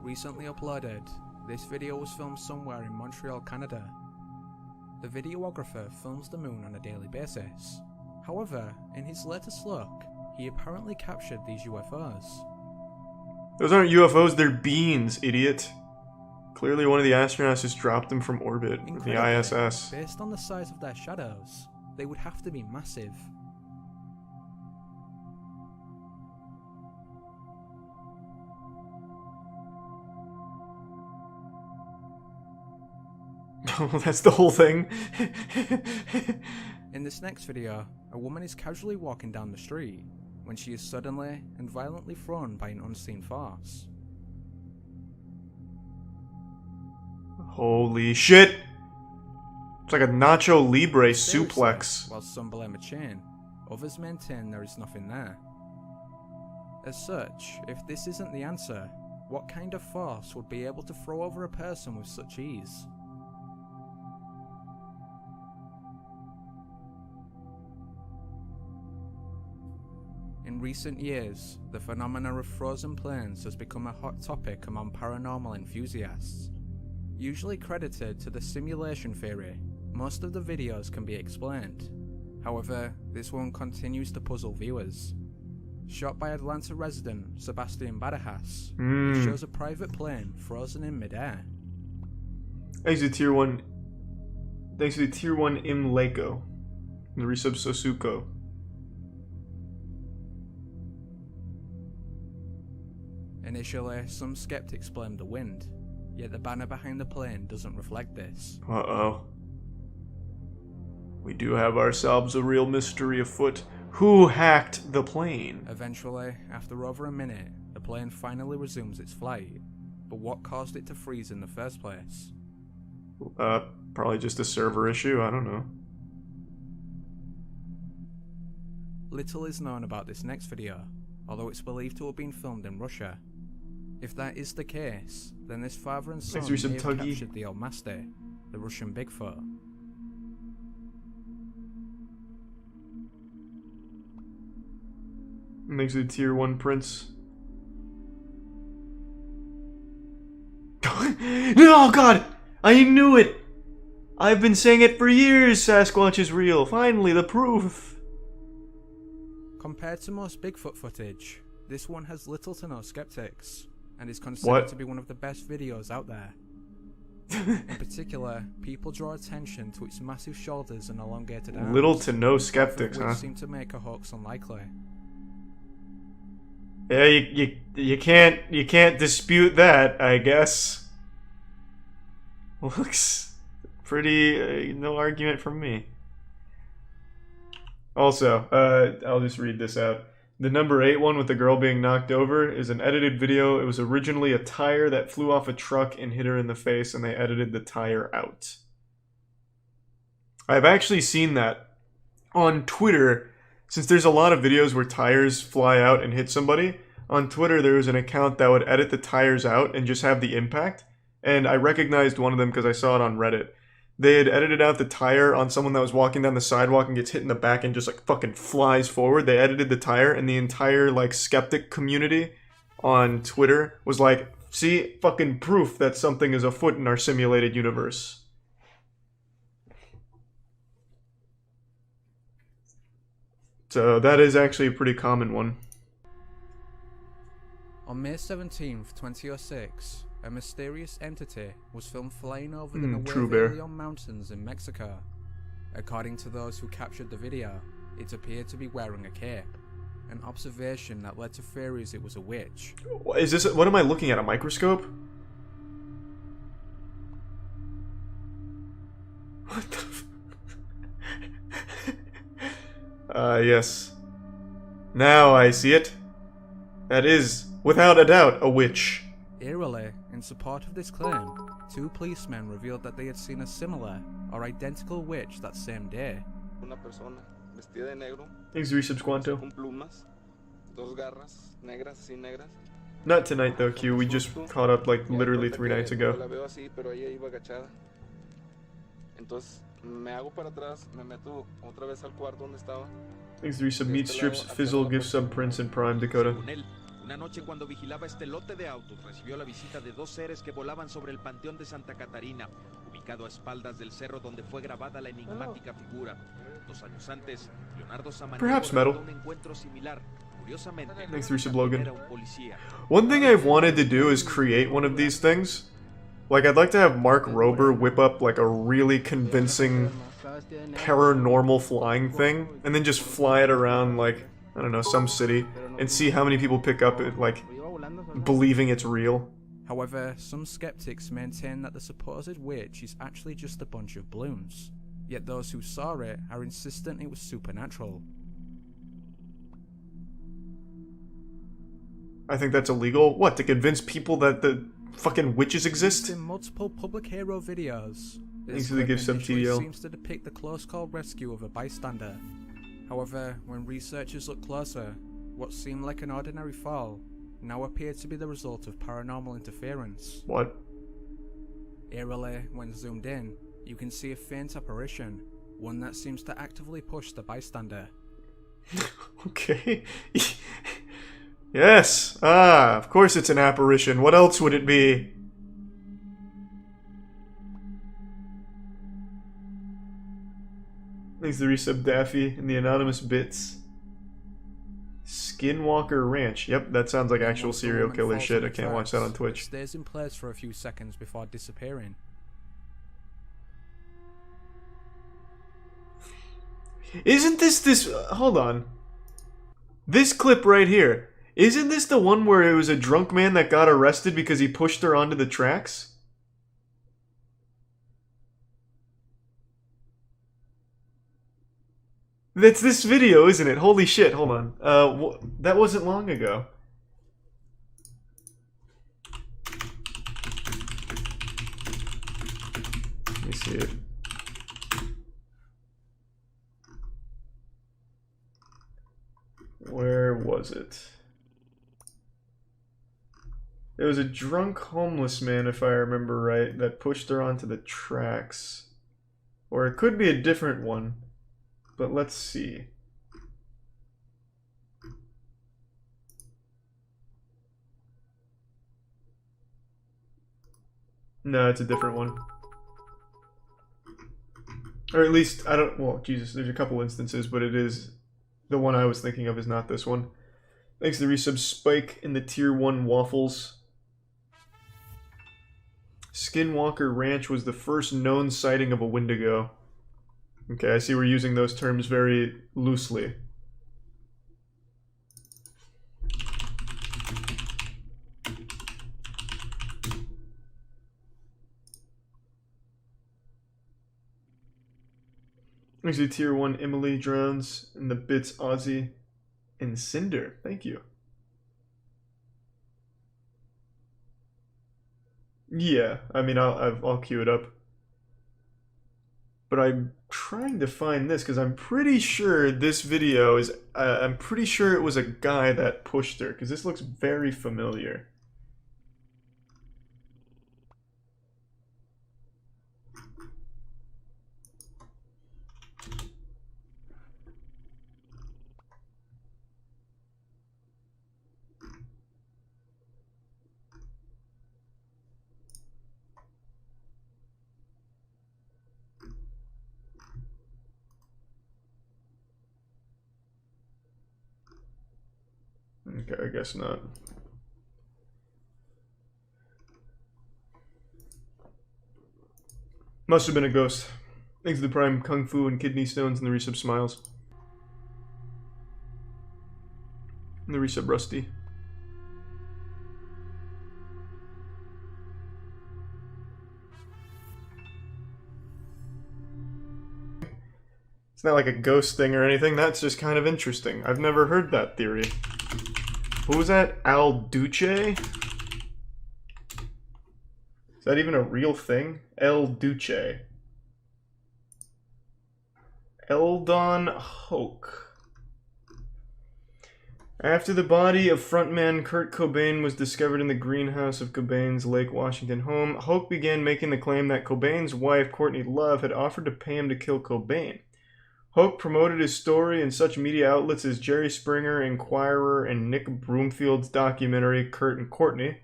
Recently uploaded, this video was filmed somewhere in Montreal, Canada. The videographer films the moon on a daily basis. However, in his latest look, he apparently captured these UFOs. Those aren't UFOs, they're beans, idiot. Clearly one of the astronauts just dropped them from orbit, with the ISS. Based on the size of their shadows, they would have to be massive. Oh, that's the whole thing. In this next video, a woman is casually walking down the street when she is suddenly and violently thrown by an unseen force. Holy shit! It's like a Nacho Libre suplex. While some blame a chain, others maintain there is nothing there. As such, if this isn't the answer, what kind of force would be able to throw over a person with such ease? In recent years, the phenomena of frozen planes has become a hot topic among paranormal enthusiasts. Usually credited to the simulation theory, most of the videos can be explained. However, this one continues to puzzle viewers. Shot by Atlanta resident Sebastian Badajas, it shows a private plane frozen in midair. Thanks to Tier 1... Thanks to Tier 1 Imleko. And the resub Sosuko. Initially, some skeptics blamed the wind, yet the banner behind the plane doesn't reflect this. Uh-oh. We do have ourselves a real mystery afoot. Who hacked the plane? Eventually, after over a minute, the plane finally resumes its flight. But what caused it to freeze in the first place? Probably just a server issue, I don't know. Little is known about this next video, although it's believed to have been filmed in Russia. If that is the case, then this father and son may have captured the old master, the Russian Bigfoot. Next to the Tier 1 Prince. Oh god! I knew it! I've been saying it for years, Sasquatch is real. Finally, the proof. Compared to most Bigfoot footage, this one has little to no skeptics, and is considered to be one of the best videos out there. In particular, people draw attention to its massive shoulders and elongated arms. Little to no skeptics, which huh? seem to make a hoax unlikely. Yeah, you can't dispute that, I guess. Looks pretty no argument from me. Also, I'll just read this out. The number 8 one with the girl being knocked over is an edited video. It was originally a tire that flew off a truck and hit her in the face, and they edited the tire out. I've actually seen that on Twitter. Since there's a lot of videos where tires fly out and hit somebody, on Twitter there was an account that would edit the tires out and just have the impact. And I recognized one of them because I saw it on Reddit. They had edited out the tire on someone that was walking down the sidewalk and gets hit in the back and just like fucking flies forward. They edited the tire, and the entire like skeptic community on Twitter was like, see, fucking proof that something is afoot in our simulated universe. So that is actually a pretty common one. On May 17th, 2006, a mysterious entity was filmed flying over the Nuevo Leon Mountains in Mexico. According to those who captured the video, it appeared to be wearing a cape, an observation that led to theories it was a witch. Is this, what am I looking at, a microscope? What the yes. Now I see it. That is, without a doubt, a witch. Eerily, in support of this claim, 2 policemen revealed that they had seen a similar or identical witch that same day. Una persona vestida de negro. Thanks for resubs, Quanto. Con plumas, 2 garras negras, así negras. Not tonight though, Q. We just caught up like literally 3 nights ago. La veo así, pero ella iba agachada. Entonces me hago para atrás, me meto otra vez al cuarto donde estaba. Thanks for resub, meat strips, fizzle, gift sub, Prince, and Prime, Dakota. Una noche cuando vigilaba este lote de autos, recibió la visita de 2 seres que volaban sobre el panteón de Santa Catarina, ubicado a espaldas del cerro donde fue grabada la enigmática figura. 2 años antes, Leonardo Samaniego realizó un encuentro similar. Curiosamente, thanks for resub, Logan. era un policía. One thing I've wanted to do is create one of these things. Like, I'd like to have Mark Rober whip up like a really convincing paranormal flying thing, and then just fly it around like, I don't know, some city, and see how many people pick up it, like, believing it's real. However, some skeptics maintain that the supposed witch is actually just a bunch of balloons, yet those who saw it are insistent it was supernatural. I think that's illegal. What, to convince people that the fucking witches exist? In multiple public hero videos, Thanks for the gift sub, TDL. seems to depict the close-call rescue of a bystander. However, when researchers look closer, what seemed like an ordinary fall now appeared to be the result of paranormal interference. What? Eerily, when zoomed in, you can see a faint apparition, one that seems to actively push the bystander. Okay. Yes. Ah, of course it's an apparition. What else would it be? Thanks to the resub Daffy and the anonymous bits. Skinwalker Ranch. Yep, that sounds like actual serial killer shit. I can't watch that on Twitch. It stays in place for a few seconds before disappearing. Isn't this hold on. This clip right here. Isn't this the one where it was a drunk man that got arrested because he pushed her onto the tracks? That's this video, isn't it? Holy shit, hold on. That wasn't long ago. Let me see it. Where was it? There was a drunk homeless man, if I remember right, that pushed her onto the tracks. Or it could be a different one. But let's see. No, it's a different one. Or at least, I don't, well, Jesus, there's a couple instances, but it is, the one I was thinking of is not this one. Thanks to the resub Spike in the tier 1 waffles. Skinwalker Ranch was the first known sighting of a Wendigo. Okay, I see we're using those terms very loosely. Thanks to tier 1 Emily Drones and the bits Aussie and Cinder. Thank you. Yeah, I mean I'll queue it up. But I'm trying to find this because I'm pretty sure this video is I'm pretty sure it was a guy that pushed her because this looks very familiar. Okay, I guess not. Must have been a ghost. Thanks to the Prime Kung Fu and Kidney Stones and the resub Smiles. And the resub Rusty. It's not like a ghost thing or anything. That's just kind of interesting. I've never heard that theory. Who was that? Al Duce? Is that even a real thing? El Duce. Eldon Hoke. After the body of frontman Kurt Cobain was discovered in the greenhouse of Cobain's Lake Washington home, Hoke began making the claim that Cobain's wife, Courtney Love, had offered to pay him to kill Cobain. Hoke promoted his story in such media outlets as Jerry Springer, Inquirer, and Nick Broomfield's documentary Kurt and Courtney.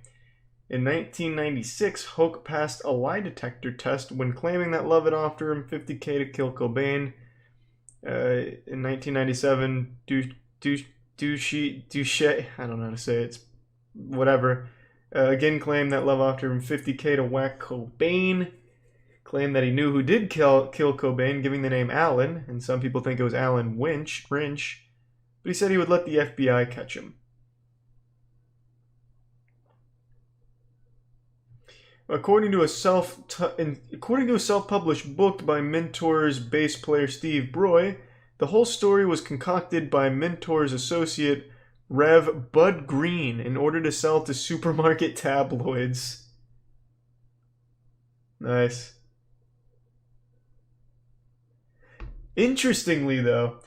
In 1996, Hoke passed a lie detector test when claiming that Love had offered him $50K to kill Cobain. In 1997, Duche, I don't know how to say it, it's whatever, again claimed that Love offered him $50K to whack Cobain. Claimed that he knew who did kill Cobain, giving the name Alan, and some people think it was Alan Rinch, but he said he would let the FBI catch him. According to a self-published book by Mentor's bass player Steve Broy, the whole story was concocted by Mentor's associate Rev Bud Green in order to sell to supermarket tabloids. Nice. Interestingly, though,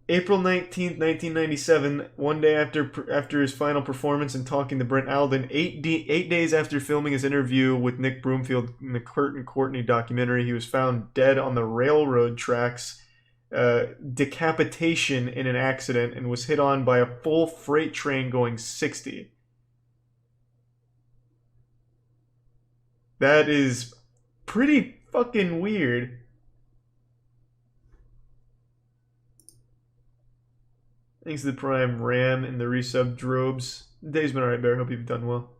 April 19th, 1997, one day after his final performance and talking to Brent Alden, 8 days after filming his interview with Nick Broomfield in the Kurt and Courtney documentary, he was found dead on the railroad tracks, decapitation in an accident, and was hit on by a full freight train going 60. That is pretty fucking weird. Thanks to the Prime Ram and the resub Drobes. The day's been alright, Bear. Hope you've done well.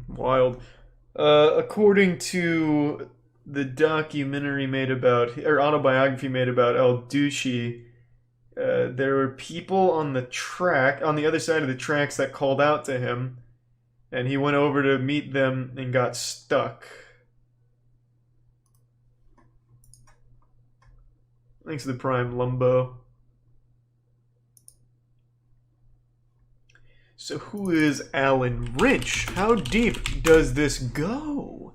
Wild. According to the documentary made about, or autobiography made about El Duce, there were people on the track, on the other side of the tracks, that called out to him, and he went over to meet them and got stuck. Thanks to the Prime Lumbo. So who is Alan Rinch? How deep does this go?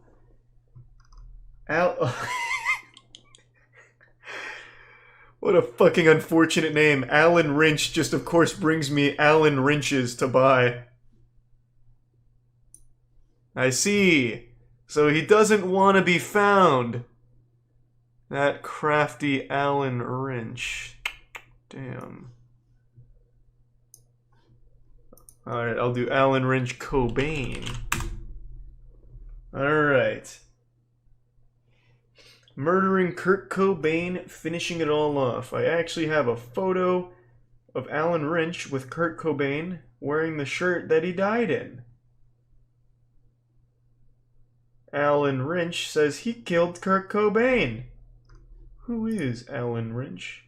What a fucking unfortunate name. Alan Rinch just of course brings me Alan Wrenches to buy. I see. So he doesn't want to be found. That crafty Alan Rinch. Damn. Alright, I'll do Alan Rinch Cobain. Alright. Murdering Kurt Cobain, finishing it all off. I actually have a photo of Alan Rinch with Kurt Cobain wearing the shirt that he died in. Alan Rinch says he killed Kurt Cobain. Who is Alan Rinch?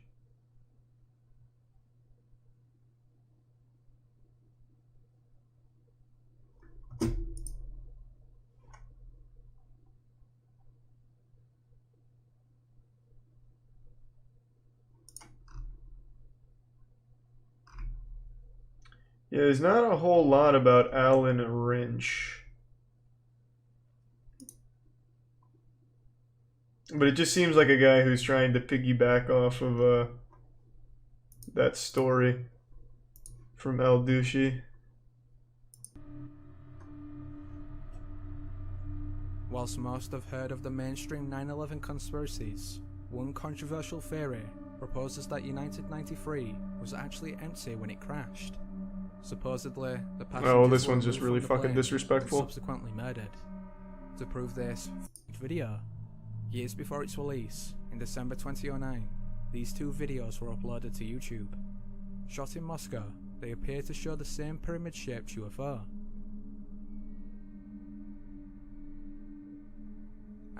Yeah, there's not a whole lot about Alan Rinch. But it just seems like a guy who's trying to piggyback off of that story from El Duce. Whilst most have heard of the mainstream 9/11 conspiracies, one controversial theory proposes that United 93 was actually empty when it crashed. Supposedly, the passengers oh, this were one's just removed really from the fucking plane disrespectful. and subsequently murdered. To prove this video, years before its release, in December 2009, these two videos were uploaded to YouTube. Shot in Moscow, they appear to show the same pyramid-shaped UFO.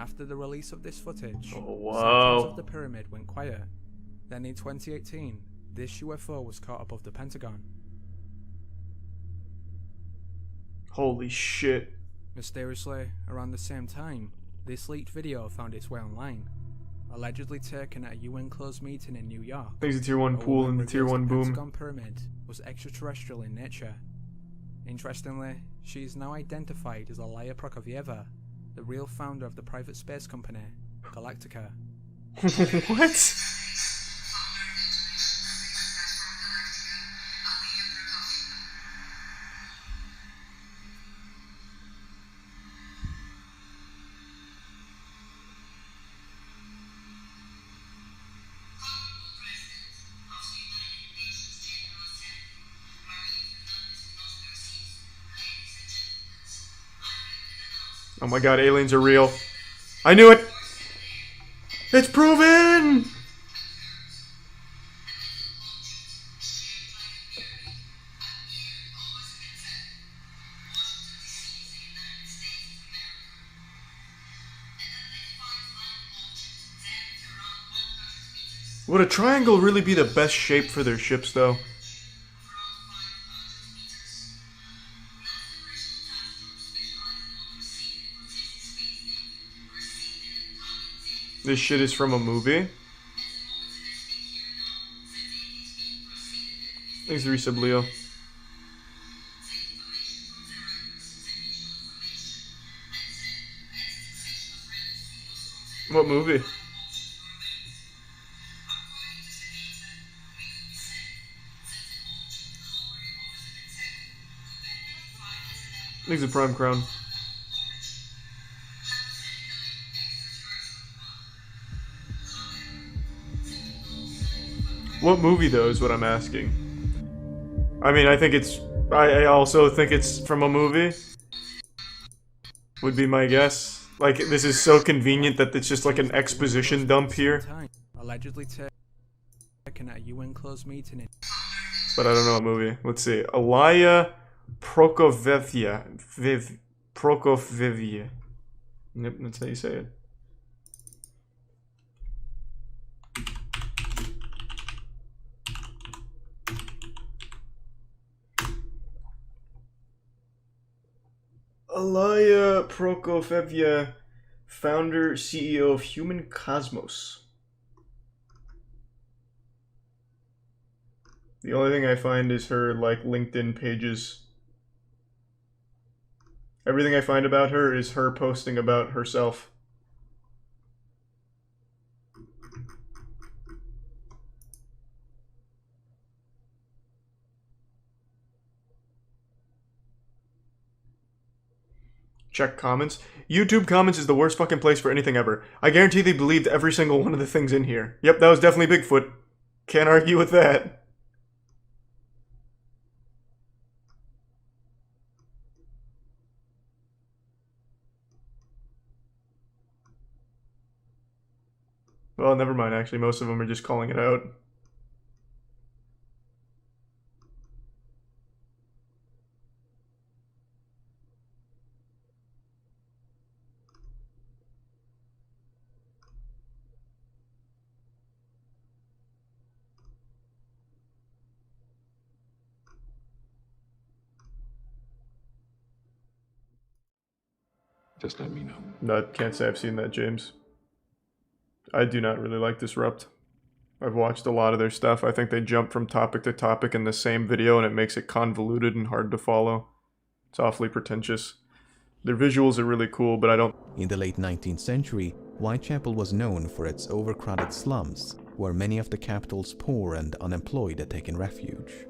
After the release of this footage, Oh, wow. sightings of the pyramid went quiet. Then in 2018, this UFO was caught above the Pentagon. Holy shit. Mysteriously, around the same time, this leaked video found its way online. Allegedly taken at a UN closed meeting in New York. There's a tier 1 pool and the tier 1 the boom. Pentagon pyramid was extraterrestrial in nature. Interestingly, she is now identified as Alaya Prokofieva, the real founder of the private space company, Galactica. What? Oh my god, aliens are real. I knew it! It's proven! Would a triangle really be the best shape for their ships, though? This shit is from a movie? Thanks, Risa Bleo. What movie? Thanks, the Prime Crown. What movie, though, is what I'm asking. I mean, I think it's... I also think it's from a movie. Would be my guess. Like, this is so convenient that it's just like an exposition dump here. Allegedly taken at a UN closed meeting in... But I don't know what movie. Let's see. Alaya Prokofieva. Prokofieva. Yep, that's how you say it. Alaya Prokofieva, founder, CEO of Human Cosmos. The only thing I find is her, like, LinkedIn pages. Everything I find about her is her posting about herself. Check comments. YouTube comments is the worst fucking place for anything ever. I guarantee they believed every single one of the things in here. Yep, that was definitely Bigfoot. Can't argue with that. Well, never mind, actually. Most of them are just calling it out. Just let me know. No, I can't say I've seen that, James. I do not really like Disrupt. I've watched a lot of their stuff. I think they jump from topic to topic in the same video and it makes it convoluted and hard to follow. It's awfully pretentious. Their visuals are really cool, but I don't... In the late 19th century, Whitechapel was known for its overcrowded slums, where many of the capital's poor and unemployed had taken refuge.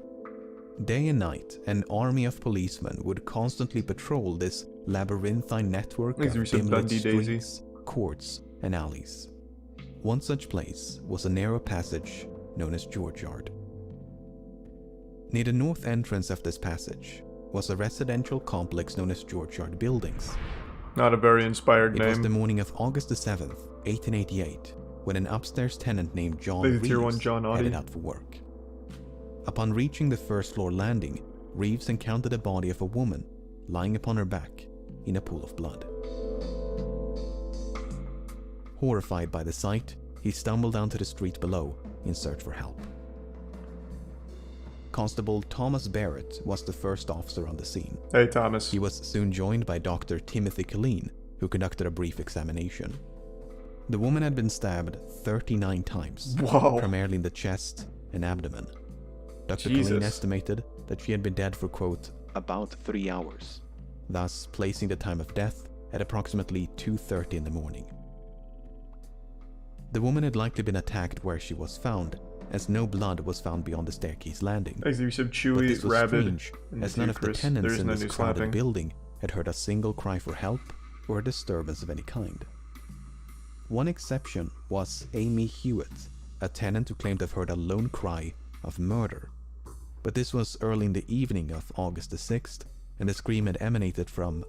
Day and night, an army of policemen would constantly patrol this labyrinthine network of dim-lit streets, courts, and alleys. One such place was a narrow passage known as George Yard. Near the north entrance of this passage was a residential complex known as George Yard Buildings. Not a very inspired name. It was the morning of August the 7th, 1888, when an upstairs tenant named John Reeves headed out for work. Upon reaching the first floor landing, Reeves encountered the body of a woman lying upon her back in a pool of blood. Horrified by the sight, he stumbled down to the street below in search for help. Constable Thomas Barrett was the first officer on the scene. Hey, Thomas. He was soon joined by Dr. Timothy Killeen, who conducted a brief examination. The woman had been stabbed 39 times, Whoa. primarily in the chest and abdomen. Dr. Jesus. Killeen estimated that she had been dead for, quote, about 3 hours, thus placing the time of death at approximately 2:30 in the morning. The woman had likely been attacked where she was found, as no blood was found beyond the staircase landing. Like you said, But Chewy, this was Rabid, strange, and as none of the Chris. tenants There's in no this new crowded slapping. building had heard a single cry for help or a disturbance of any kind. One exception was Amy Hewitt, a tenant who claimed to have heard a lone cry of murder. But this was early in the evening of August the 6th, and the scream had emanated from